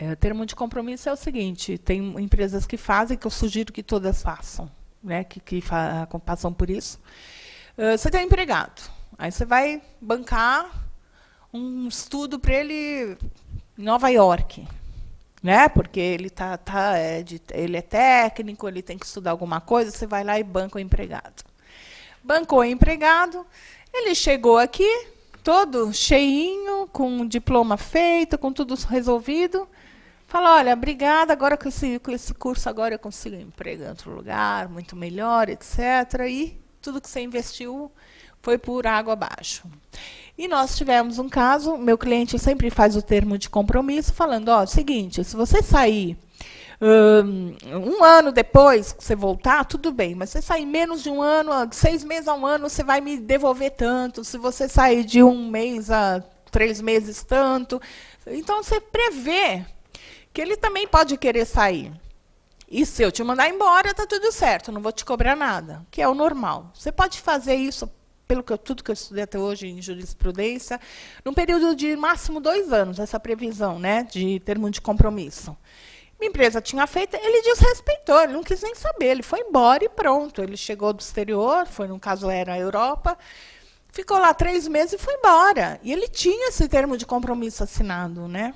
B: O termo de compromisso é o seguinte, tem empresas que fazem, que eu sugiro que todas façam, né, que passam por isso. Você tem um empregado. Aí você vai bancar um estudo para ele em Nova York, né? Porque ele ele é técnico, ele tem que estudar alguma coisa, você vai lá e banca o empregado. Bancou o empregado, ele chegou aqui, todo cheinho, com o diploma feito, com tudo resolvido. Falou, olha, obrigada, agora com esse curso agora eu consigo um emprego em outro lugar, muito melhor, etc. E tudo que você investiu foi por água abaixo. E nós tivemos um caso, meu cliente sempre faz o termo de compromisso, falando, ó, seguinte, se você sair um ano depois que você voltar, tudo bem, mas se você sair menos de um ano, 6 meses a um ano, você vai me devolver tanto, se você sair de 1 mês a 3 meses, tanto. Então, você prevê que ele também pode querer sair. E se eu te mandar embora, está tudo certo, não vou te cobrar nada, que é o normal. Você pode fazer isso, tudo que eu estudei até hoje em jurisprudência, num período de máximo 2 anos, essa previsão, né, de termo de compromisso. Minha empresa tinha feito, ele desrespeitou, ele não quis nem saber, ele foi embora e pronto. Ele chegou do exterior, no caso era a Europa, ficou lá 3 meses e foi embora. E ele tinha esse termo de compromisso assinado, né?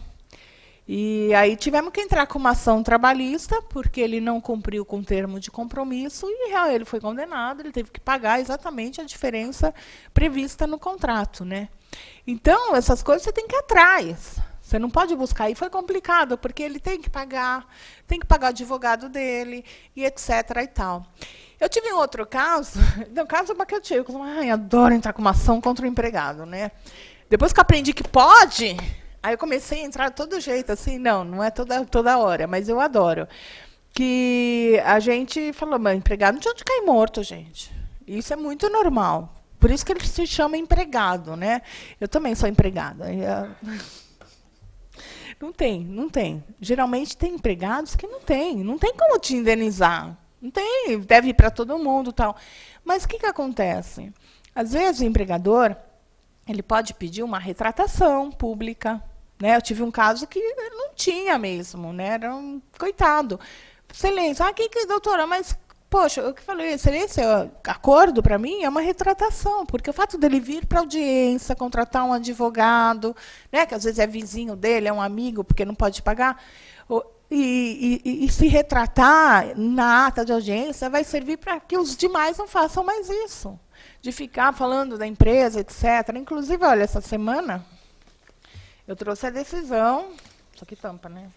B: E aí tivemos que entrar com uma ação trabalhista, porque ele não cumpriu com o termo de compromisso, e ele foi condenado, ele teve que pagar exatamente a diferença prevista no contrato, né? Então, essas coisas você tem que ir atrás. Você não pode buscar. E foi complicado, porque ele tem que pagar o advogado dele, e etc. e tal. Eu tive um outro caso, que eu tive, eu adoro entrar com uma ação contra o empregado, né? Depois que eu aprendi que pode, aí eu comecei a entrar de todo jeito, assim, não é toda hora, mas eu adoro. que a gente falou, mas empregado não tinha onde cair morto, gente. Isso é muito normal. Por isso que ele se chama empregado, né? Eu também sou empregada. Não tem. Geralmente tem empregados que não tem como te indenizar. Não tem, deve ir para todo mundo, tal. Mas o que acontece? Às vezes o empregador, ele pode pedir uma retratação pública, né? Eu tive um caso que não tinha mesmo, né? Era um coitado. Excelência, doutora, mas poxa, eu que falei, excelência, acordo para mim é uma retratação, porque o fato dele vir para a audiência, contratar um advogado, né, que às vezes é vizinho dele, é um amigo, porque não pode pagar, e se retratar na ata de audiência vai servir para que os demais não façam mais isso, de ficar falando da empresa, etc. Inclusive, olha, essa semana eu trouxe a decisão, isso aqui tampa, né?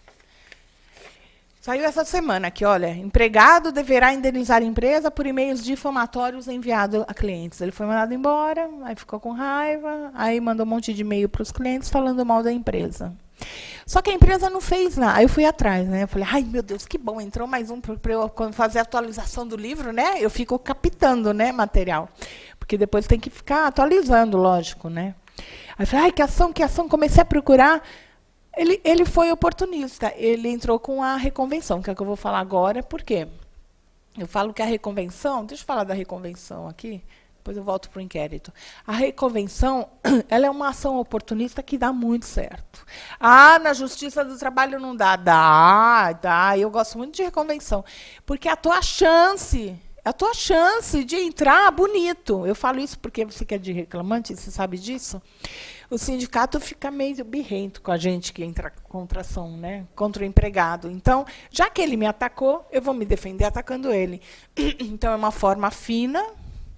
B: Saiu essa semana aqui, olha, empregado deverá indenizar a empresa por e-mails difamatórios enviados a clientes. Ele foi mandado embora, aí ficou com raiva, aí mandou um monte de e-mail para os clientes falando mal da empresa. Só que a empresa não fez nada. Aí eu fui atrás, né? Eu falei, ai, meu Deus, que bom, entrou mais um para eu fazer a atualização do livro, né? Eu fico captando, né, material. Porque depois tem que ficar atualizando, lógico, né? Aí eu falei, ai, que ação, comecei a procurar. Ele foi oportunista, ele entrou com a reconvenção, que é o que eu vou falar agora, por quê? Eu falo que a reconvenção, deixa eu falar da reconvenção aqui, depois eu volto para o inquérito. A reconvenção, ela é uma ação oportunista que dá muito certo. Ah, na Justiça do Trabalho não dá. Dá, eu gosto muito de reconvenção, porque é a tua chance de entrar bonito. Eu falo isso porque você que é de reclamante, você sabe disso. O sindicato fica meio birrento com a gente que entra contra ação, né? Contra o empregado. Então, já que ele me atacou, eu vou me defender atacando ele. Então, é uma forma fina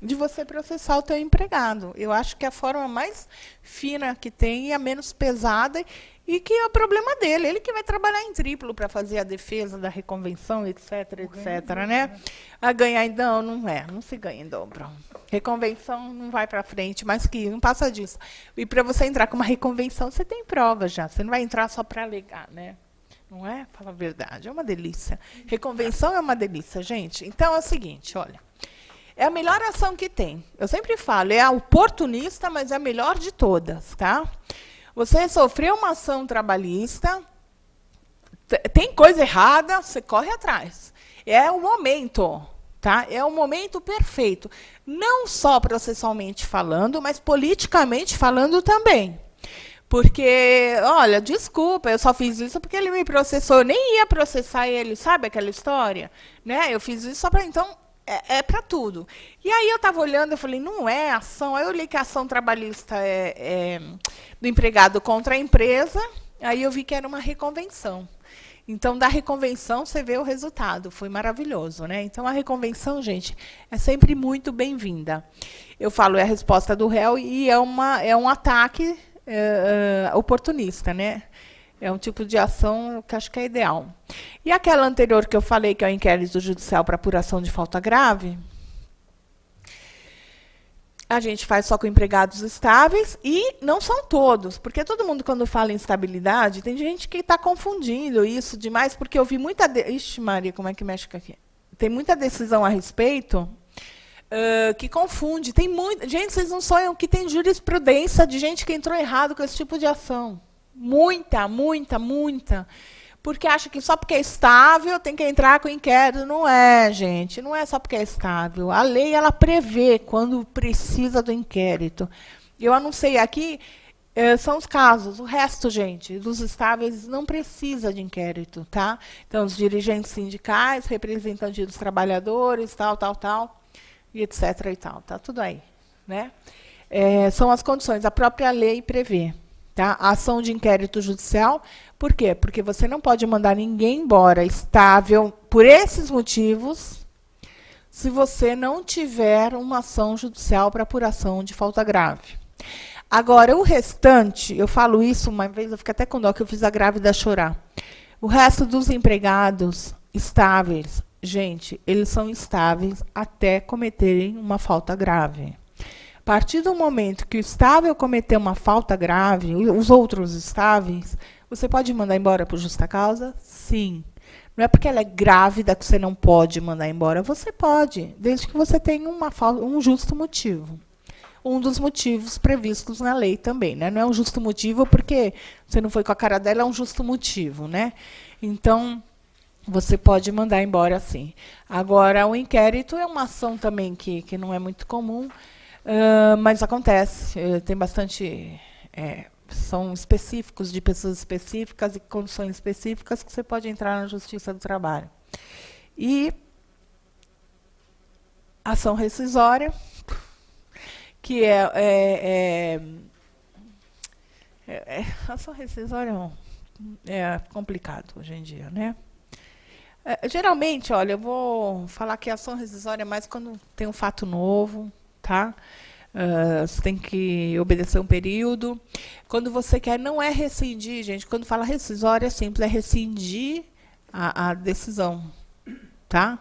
B: de você processar o teu empregado. Eu acho que é a forma mais fina que tem e a menos pesada, e que é o problema dele. Ele que vai trabalhar em triplo para fazer a defesa da reconvenção, etc, né? A ganhar em dobro, não se ganha em dobro. Reconvenção não vai para frente, mas que não passa disso. E para você entrar com uma reconvenção, você tem prova já. Você não vai entrar só para alegar, né? Não é? Fala a verdade, é uma delícia. Reconvenção é uma delícia, gente. Então é o seguinte, olha. É a melhor ação que tem. Eu sempre falo, é a oportunista, mas é a melhor de todas, tá? Você sofreu uma ação trabalhista, tem coisa errada, você corre atrás. É o momento, tá? É o momento perfeito. Não só processualmente falando, mas politicamente falando também. Porque, olha, desculpa, eu só fiz isso porque ele me processou. Eu nem ia processar ele, sabe aquela história? Né? Eu fiz isso só para... Então, é para tudo. E aí eu estava olhando, eu falei, não é ação. Aí eu li que a ação trabalhista é do empregado contra a empresa, aí eu vi que era uma reconvenção. Então, da reconvenção, você vê o resultado. Foi maravilhoso, né? Então, a reconvenção, gente, é sempre muito bem-vinda. Eu falo, é a resposta do réu e é um ataque oportunista, né? É um tipo de ação que acho que é ideal. E aquela anterior que eu falei, que é o inquérito judicial para apuração de falta grave, a gente faz só com empregados estáveis, e não são todos, porque todo mundo, quando fala em estabilidade, tem gente que está confundindo isso demais, porque eu vi muita... Ixi, Maria, como é que mexe aqui? Tem muita decisão a respeito que confunde. Tem muito... Gente, vocês não sonham que tem jurisprudência de gente que entrou errado com esse tipo de ação. Muita. Porque acha que só porque é estável tem que entrar com inquérito. Não é, gente. Não é só porque é estável. A lei, ela prevê quando precisa do inquérito. Eu anunciei aqui, são os casos. O resto, gente, dos estáveis não precisa de inquérito, tá? Então, os dirigentes sindicais, representantes dos trabalhadores, tal, e etc. e tal. Tá tudo aí, né? São as condições. A própria lei prevê. Tá? A ação de inquérito judicial, por quê? Porque você não pode mandar ninguém embora estável por esses motivos se você não tiver uma ação judicial para apuração de falta grave. Agora, o restante, eu falo isso uma vez, eu fico até com dó que eu fiz a grávida chorar. O resto dos empregados estáveis, gente, eles são estáveis até cometerem uma falta grave. A partir do momento que o estável cometer uma falta grave, os outros estáveis, você pode mandar embora por justa causa? Sim. Não é porque ela é grávida que você não pode mandar embora. Você pode, desde que você tenha um justo motivo. Um dos motivos previstos na lei também, né? Não é um justo motivo porque você não foi com a cara dela, é um justo motivo, né? Então, você pode mandar embora sim. Agora, o inquérito é uma ação também que não é muito comum, mas acontece. Tem bastante... são específicos, de pessoas específicas e condições específicas que você pode entrar na Justiça do Trabalho. E ação rescisória, que ação rescisória é complicado hoje em dia, né? Geralmente, olha, eu vou falar que a ação rescisória é mais quando tem um fato novo, tá? Você tem que obedecer um período. Quando você quer, não é rescindir, gente. Quando fala rescisória, é simples, é rescindir a decisão, tá?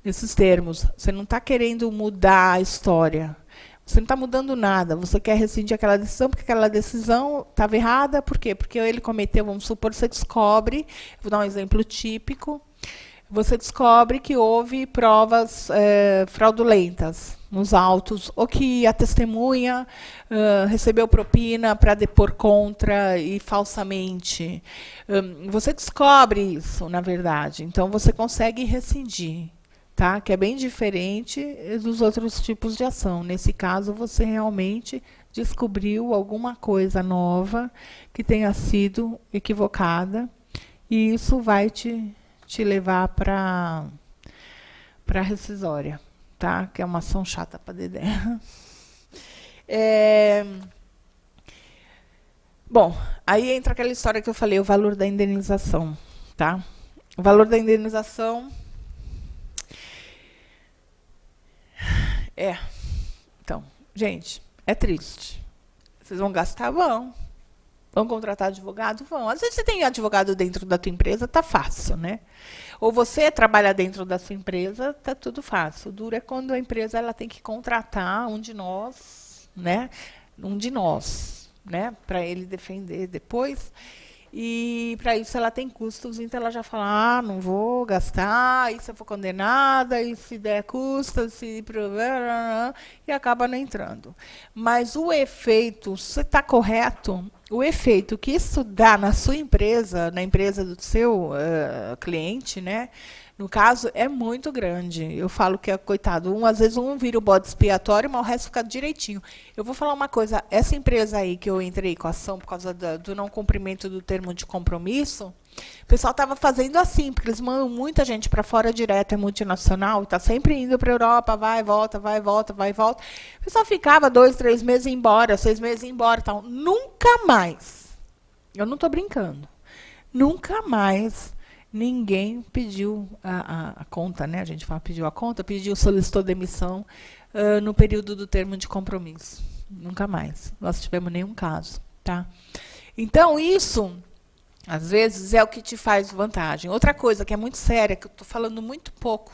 B: Nesses termos. Você não está querendo mudar a história. Você não está mudando nada. Você quer rescindir aquela decisão, porque aquela decisão estava errada. Por quê? Porque ele cometeu, vamos supor, você descobre, vou dar um exemplo típico, você descobre que houve provas fraudulentas nos autos, ou que a testemunha recebeu propina para depor contra e falsamente. Você descobre isso, na verdade. Então, você consegue rescindir, tá? Que é bem diferente dos outros tipos de ação. Nesse caso, você realmente descobriu alguma coisa nova que tenha sido equivocada, e isso vai te levar para a rescisória, tá? Que é uma ação chata para dedé. Bom, aí entra aquela história que eu falei, o valor da indenização, tá? O valor da indenização então, gente, é triste. Vocês vão gastar? Vão contratar advogado? Vão. Às vezes você tem advogado dentro da tua empresa, tá fácil, né? Ou você trabalha dentro da sua empresa, tá tudo fácil. O duro é quando a empresa ela tem que contratar um de nós, né? Para ele defender depois. E para isso ela tem custos, então ela já fala, não vou gastar, e se eu for condenada, e se der custos, e acaba não entrando. Mas o efeito, se está correto, o efeito que isso dá na sua empresa, na empresa do seu cliente, né? No caso, é muito grande. Eu falo que é, coitado, às vezes vira o bode expiatório, mas o resto fica direitinho. Eu vou falar uma coisa, essa empresa aí que eu entrei com a ação por causa do não cumprimento do termo de compromisso, o pessoal estava fazendo assim, porque eles mandam muita gente para fora direto, é multinacional, está sempre indo para a Europa, vai, volta, vai, volta, vai, volta. O pessoal ficava 2, 3 meses embora, 6 meses embora, tal. Nunca mais, eu não estou brincando, nunca mais ninguém pediu a conta, né? A gente fala pediu a conta, solicitou demissão no período do termo de compromisso. Nunca mais. Nós tivemos nenhum caso, tá? Então, isso, às vezes, é o que te faz vantagem. Outra coisa que é muito séria, que eu estou falando muito pouco,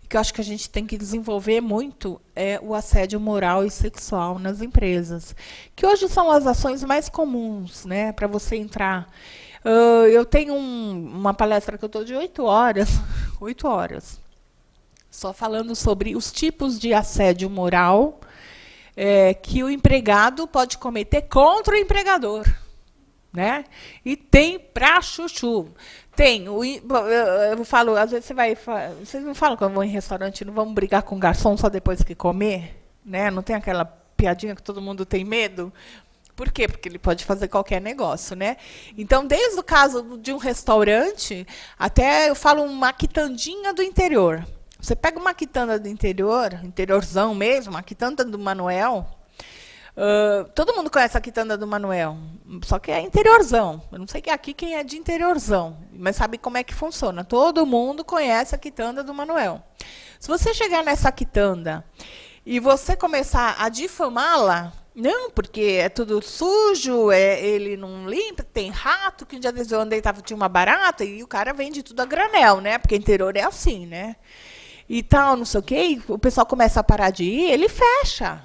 B: e que eu acho que a gente tem que desenvolver muito, é o assédio moral e sexual nas empresas. Que hoje são as ações mais comuns, né? Para você entrar. Eu tenho uma palestra que eu estou de 8 horas, 8 horas, só falando sobre os tipos de assédio moral que o empregado pode cometer contra o empregador, né? E tem pra chuchu. Tem, eu falo, às vezes vocês não falam quando vão em restaurante, não vamos brigar com o garçom só depois que comer, né? Não tem aquela piadinha que todo mundo tem medo? Por quê? Porque ele pode fazer qualquer negócio, né? Então, desde o caso de um restaurante, até eu falo uma quitandinha do interior. Você pega uma quitanda do interior, interiorzão mesmo, uma quitanda do Manuel. Todo mundo conhece a quitanda do Manuel, só que é interiorzão. Eu não sei que aqui quem é de interiorzão, mas sabe como é que funciona. Todo mundo conhece a quitanda do Manuel. Se você chegar nessa quitanda e você começar a difamá-la, não, porque é tudo sujo, ele não limpa, tem rato, que um dia eu andei, tinha uma barata, e o cara vende tudo a granel, né? Porque interior é assim, né? E tal, não sei o quê, e o pessoal começa a parar de ir, ele fecha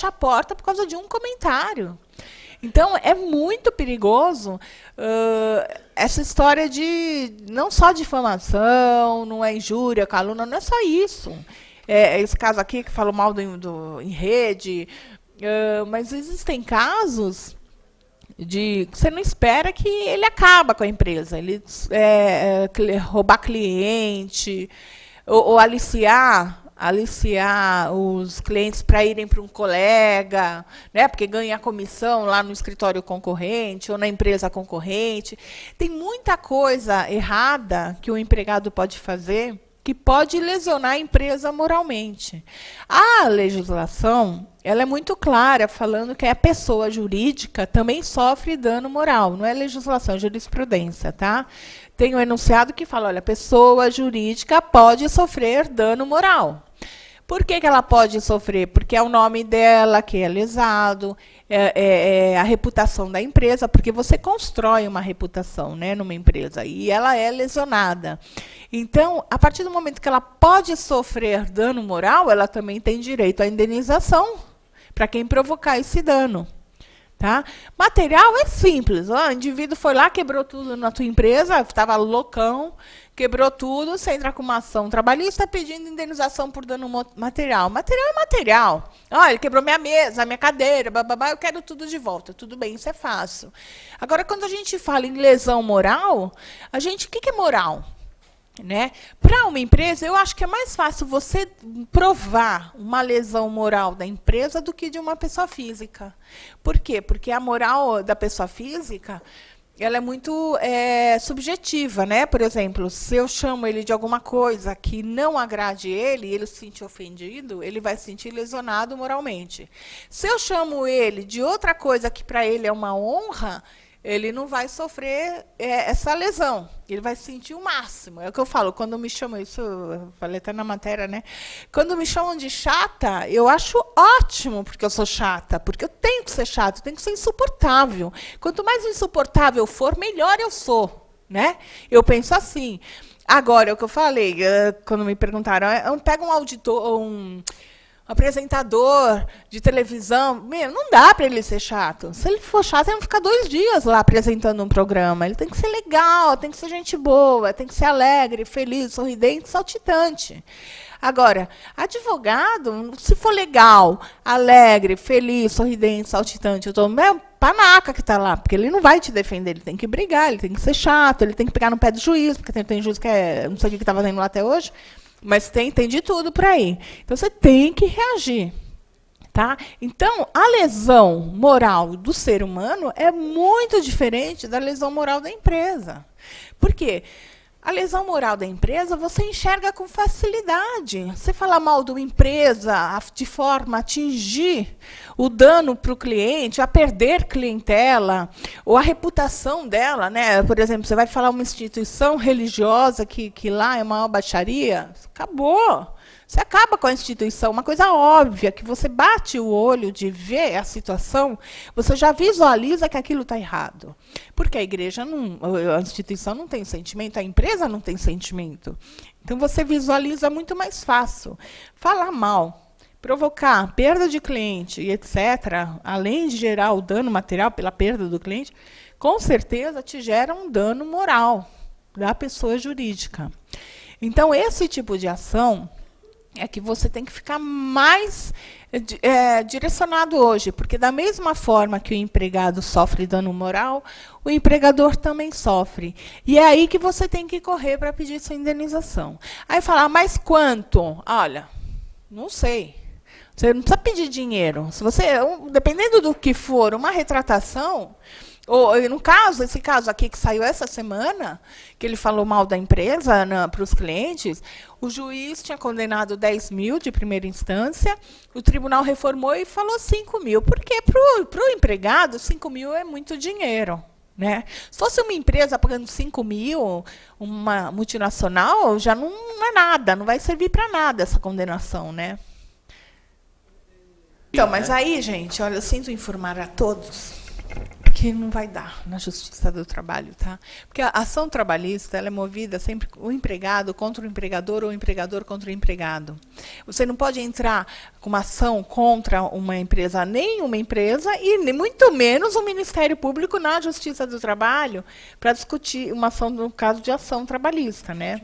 B: a porta por causa de um comentário. Então, é muito perigoso essa história de não só difamação, não é injúria, calúnia, não é só isso. Esse caso aqui que falou mal em rede, mas existem casos de que você não espera que ele acaba com a empresa, ele roubar cliente, ou aliciar os clientes para irem para um colega, né, porque ganha comissão lá no escritório concorrente ou na empresa concorrente. Tem muita coisa errada que o empregado pode fazer que pode lesionar a empresa moralmente. A legislação, ela é muito clara, falando que a pessoa jurídica também sofre dano moral. Não é legislação, é jurisprudência, tá? Tem um enunciado que fala, olha, a pessoa jurídica pode sofrer dano moral. Por que ela pode sofrer? Porque é o nome dela que é lesado, é a reputação da empresa, porque você constrói uma reputação, né, numa empresa, e ela é lesionada. Então, a partir do momento que ela pode sofrer dano moral, ela também tem direito à indenização para quem provocar esse dano. Tá? Material é simples. O indivíduo foi lá, quebrou tudo na tua empresa, estava loucão, quebrou tudo, você entra com uma ação trabalhista pedindo indenização por dano material. Material é material. Ele quebrou minha mesa, minha cadeira, bababá, eu quero tudo de volta. Tudo bem, isso é fácil. Agora, quando a gente fala em lesão moral, o que é moral? Né? Para uma empresa, eu acho que é mais fácil você provar uma lesão moral da empresa do que de uma pessoa física. Por quê? Porque a moral da pessoa física, ela é muito subjetiva, né? Por exemplo, se eu chamo ele de alguma coisa que não agrade ele, e ele se sentir ofendido, ele vai se sentir lesionado moralmente. Se eu chamo ele de outra coisa que para ele é uma honra, ele não vai sofrer essa lesão. Ele vai sentir o máximo. É o que eu falo, quando me chamam, isso eu falei até na matéria, né? Quando me chamam de chata, eu acho ótimo, porque eu sou chata, porque eu tenho que ser chata, eu tenho que ser insuportável. Quanto mais insuportável for, melhor eu sou, né? Eu penso assim. Agora, é o que eu falei, quando me perguntaram, pega um auditor, um apresentador de televisão, não dá para ele ser chato. Se ele for chato, ele vai ficar 2 dias lá apresentando um programa. Ele tem que ser legal, tem que ser gente boa, tem que ser alegre, feliz, sorridente, saltitante. Agora, advogado, se for legal, alegre, feliz, sorridente, saltitante, eu estou panaca que está lá, porque ele não vai te defender, ele tem que brigar, ele tem que ser chato, ele tem que pegar no pé do juiz, porque tem juiz que não sei o que está fazendo lá até hoje, mas tem de tudo por aí. Então, você tem que reagir. Tá? Então, a lesão moral do ser humano é muito diferente da lesão moral da empresa. Por quê? A lesão moral da empresa você enxerga com facilidade. Você fala mal de uma empresa de forma a atingir o dano para o cliente, a perder clientela, ou a reputação dela, né? Por exemplo, você vai falar uma instituição religiosa que lá é uma baixaria, acabou. Você acaba com a instituição, uma coisa óbvia, que você bate o olho de ver a situação, você já visualiza que aquilo está errado. Porque a igreja, a instituição não tem sentimento, a empresa não tem sentimento. Então, você visualiza muito mais fácil. Falar mal, provocar perda de cliente, etc., além de gerar o dano material pela perda do cliente, com certeza te gera um dano moral da pessoa jurídica. Então, esse tipo de ação é que você tem que ficar mais direcionado hoje, porque da mesma forma que o empregado sofre dano moral, o empregador também sofre. E é aí que você tem que correr para pedir sua indenização. Aí falar, mas quanto? Olha, não sei. Você não precisa pedir dinheiro. Se você, dependendo do que for, uma retratação, ou, no caso, esse caso aqui que saiu essa semana, que ele falou mal da empresa para os clientes, o juiz tinha condenado 10 mil de primeira instância, o tribunal reformou e falou 5 mil, porque para o empregado, 5 mil é muito dinheiro. Né? Se fosse uma empresa pagando 5 mil, uma multinacional, já não é nada, não vai servir para nada essa condenação. Né? Então, mas aí, gente, olha, eu sinto informar a todos porque não vai dar na Justiça do Trabalho, tá? Porque a ação trabalhista, ela é movida sempre o empregado contra o empregador ou o empregador contra o empregado. Você não pode entrar com uma ação contra uma empresa, nem uma empresa, e muito menos o Ministério Público na Justiça do Trabalho para discutir uma ação, no caso de ação trabalhista, né?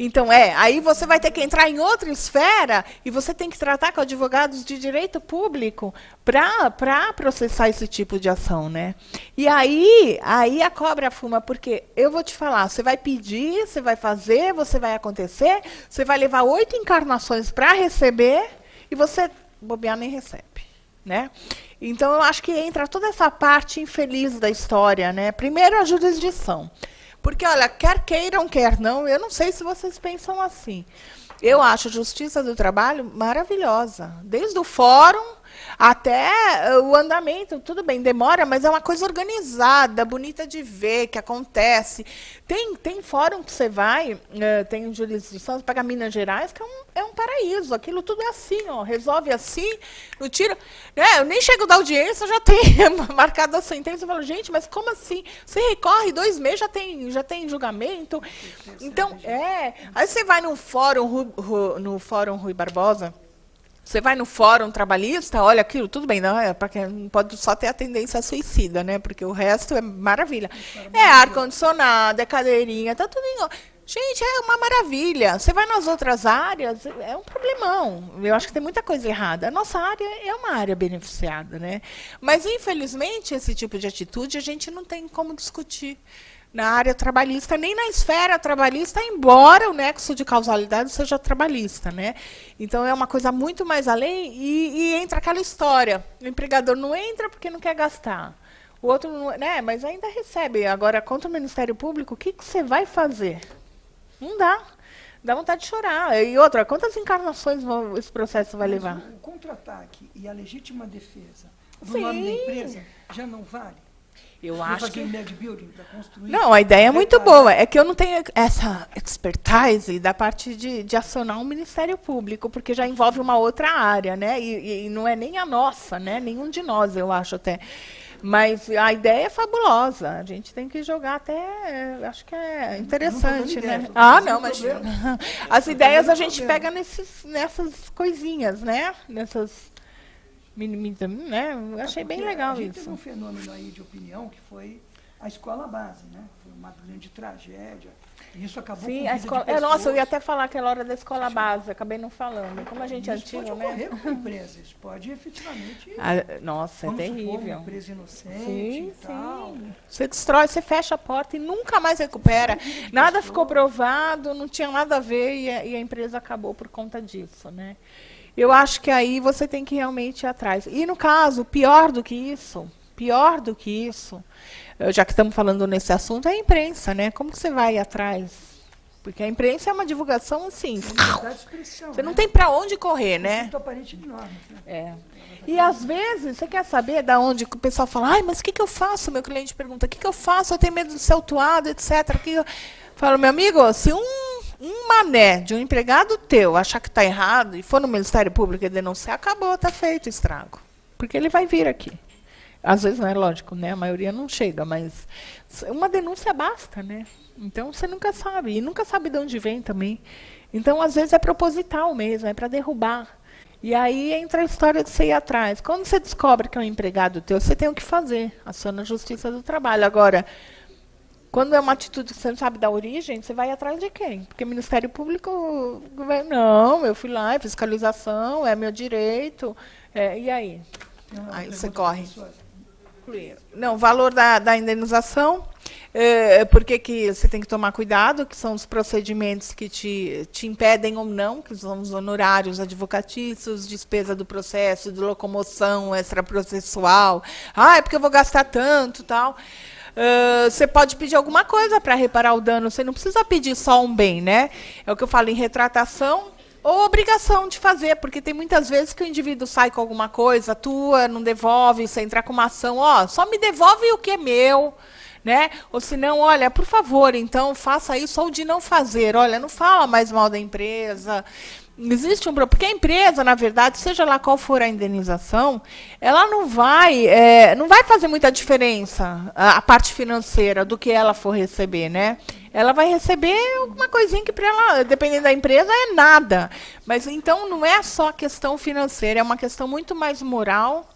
B: Então, aí você vai ter que entrar em outra esfera e você tem que tratar com advogados de direito público para processar esse tipo de ação, né? E aí a cobra fuma, porque eu vou te falar, você vai pedir, você vai fazer, você vai acontecer, você vai levar 8 encarnações para receber e você, bobear, nem recebe, né? Então, eu acho que entra toda essa parte infeliz da história, né? Primeiro, a jurisdição. Porque, olha, quer queiram, quer não, eu não sei se vocês pensam assim. Eu acho a Justiça do Trabalho maravilhosa. Desde o fórum até o andamento. Tudo bem, demora, mas é uma coisa organizada, bonita de ver, que acontece. Tem fórum que você vai, tem jurisdição, você pega Minas Gerais, que é um paraíso. Aquilo tudo é assim, ó, resolve assim, no tiro. Eu nem chego da audiência, já tem marcado a sentença. Eu falo, gente, mas como assim? Você recorre 2 meses, já tem julgamento. Então, aí você vai no fórum Rui Barbosa, você vai no fórum trabalhista, olha aquilo, tudo bem, não é para quem pode só ter a tendência suicida, né? Porque o resto é maravilha. É ar-condicionado, é cadeirinha, tá tudo em... Gente, é uma maravilha. Você vai nas outras áreas, é um problemão. Eu acho que tem muita coisa errada. A nossa área é uma área beneficiada, né? Mas, infelizmente, esse tipo de atitude a gente não tem como discutir na área trabalhista, nem na esfera trabalhista, embora o nexo de causalidade seja trabalhista, né? Então, é uma coisa muito mais além e entra aquela história. O empregador não entra porque não quer gastar. O outro, não, né? Mas ainda recebe. Agora, contra o Ministério Público, o que você vai fazer? Não dá. Dá vontade de chorar. E outra, quantas encarnações esse processo vai levar?
C: O contra-ataque e a legítima defesa do nome da empresa já não vale?
B: Eu acho que...
C: Não,
B: a ideia é muito boa. É que eu não tenho essa expertise da parte de acionar um Ministério Público, porque já envolve uma outra área, né? E não é nem a nossa, né? Nenhum de nós, eu acho até. Mas a ideia é fabulosa. A gente tem que jogar até... Acho que é interessante, né? Não, mas... As ideias a gente pega nessas coisinhas, né? Nessas... né? Eu achei bem legal isso. A gente
C: teve um fenômeno aí de opinião que foi a escola base, né? Foi uma grande tragédia. E isso acabou com a vida de pessoas.
B: Nossa, eu ia até falar aquela hora da escola base, acabei não falando. Como a gente é antigo,
C: pode
B: né?
C: ocorrer com empresas, pode efetivamente...
B: nossa, é terrível.
C: Uma empresa inocente e tal.
B: Você destrói, você fecha a porta e nunca mais recupera. Nada ficou provado, não tinha nada a ver e a empresa acabou por conta disso, né? Eu acho que aí você tem que realmente ir atrás. E, no caso, pior do que isso, já que estamos falando nesse assunto, é a imprensa, né? Como que você vai atrás? Porque a imprensa é uma divulgação, assim, você não tem para onde correr, né? E, às vezes, você quer saber de onde o pessoal fala, mas o que eu faço? Meu cliente pergunta, o que eu faço? Eu tenho medo de ser autuado, etc. Eu falo, meu amigo, se um mané de um empregado teu achar que está errado e for no Ministério Público e denunciar, acabou, está feito o estrago. Porque ele vai vir aqui. Às vezes não é lógico, né? A maioria não chega, mas uma denúncia basta, né? Então você nunca sabe, e nunca sabe de onde vem também. Então, às vezes, é proposital mesmo, é para derrubar. E aí entra a história de você ir atrás. Quando você descobre que é um empregado teu, você tem o que fazer, aciona a Justiça do Trabalho. Agora, quando é uma atitude que você não sabe da origem, você vai atrás de quem? Porque o Ministério Público vai, não, eu fui lá, é fiscalização, é meu direito. E aí? Aí você corre. Não, o valor da indenização, porque você tem que tomar cuidado, que são os procedimentos que te impedem ou não, que são os honorários advocatícios, despesa do processo, de locomoção extraprocessual. É porque eu vou gastar tanto, tal. Você pode pedir alguma coisa para reparar o dano, você não precisa pedir só um bem, né? É o que eu falo em retratação ou obrigação de fazer, porque tem muitas vezes que o indivíduo sai com alguma coisa, atua, não devolve, você entra com uma ação, só me devolve o que é meu, né? Ou se não, olha, por favor, então faça isso, ou de não fazer, olha, não fala mais mal da empresa. Existe um problema, porque a empresa, na verdade, seja lá qual for a indenização, ela não vai fazer muita diferença a parte financeira do que ela for receber, né? Ela vai receber alguma coisinha que para ela, dependendo da empresa, é nada. Mas então não é só questão financeira, é uma questão muito mais moral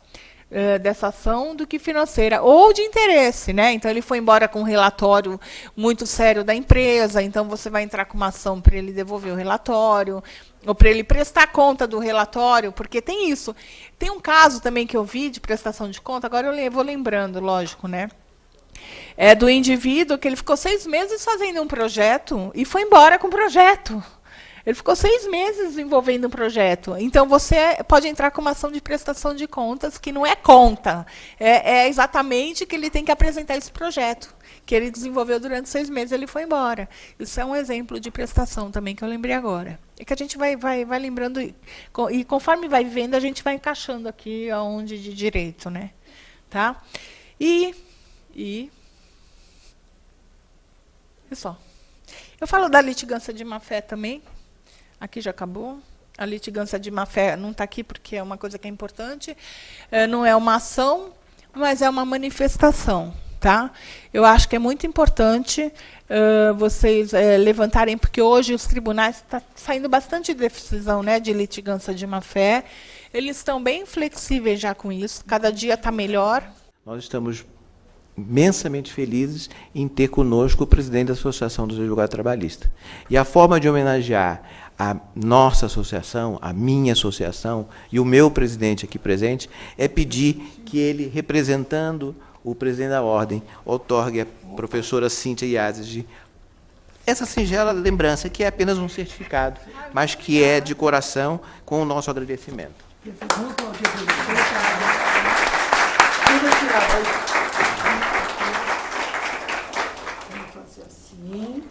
B: dessa ação do que financeira, ou de interesse, né? Então ele foi embora com um relatório muito sério da empresa, então você vai entrar com uma ação para ele devolver o relatório, ou para ele prestar conta do relatório, porque tem isso. Tem um caso também que eu vi de prestação de conta, agora eu vou lembrando, lógico, né? É do indivíduo que ele ficou 6 meses fazendo um projeto e foi embora com o projeto. Ele ficou 6 meses envolvendo o projeto. Então, você pode entrar com uma ação de prestação de contas, que não é conta. É exatamente que ele tem que apresentar esse projeto, que ele desenvolveu durante 6 meses, ele foi embora. Isso é um exemplo de prestação também, que eu lembrei agora. É que a gente vai lembrando, e conforme vai vivendo, a gente vai encaixando aqui aonde de direito, né? Tá? E só. Eu falo da litigância de má-fé também. Aqui já acabou. A litigância de má-fé não está aqui porque é uma coisa que é importante. Não é uma ação, mas é uma manifestação. Tá? Eu acho que é muito importante vocês levantarem, porque hoje os tribunais estão saindo bastante decisão, né, de litigância de má-fé. Eles estão bem flexíveis já com isso. Cada dia está melhor.
A: Nós estamos imensamente felizes em ter conosco o presidente da Associação dos Advogados Trabalhistas. E a forma de homenagear a nossa associação, a minha associação e o meu presidente aqui presente é pedir que ele, representando o presidente da ordem, outorgue à professora Cíntia Yazid essa singela lembrança, que é apenas um certificado, mas que é de coração, com o nosso agradecimento.
C: Vamos aplaudir a professora. Vamos tirar. Vamos fazer assim.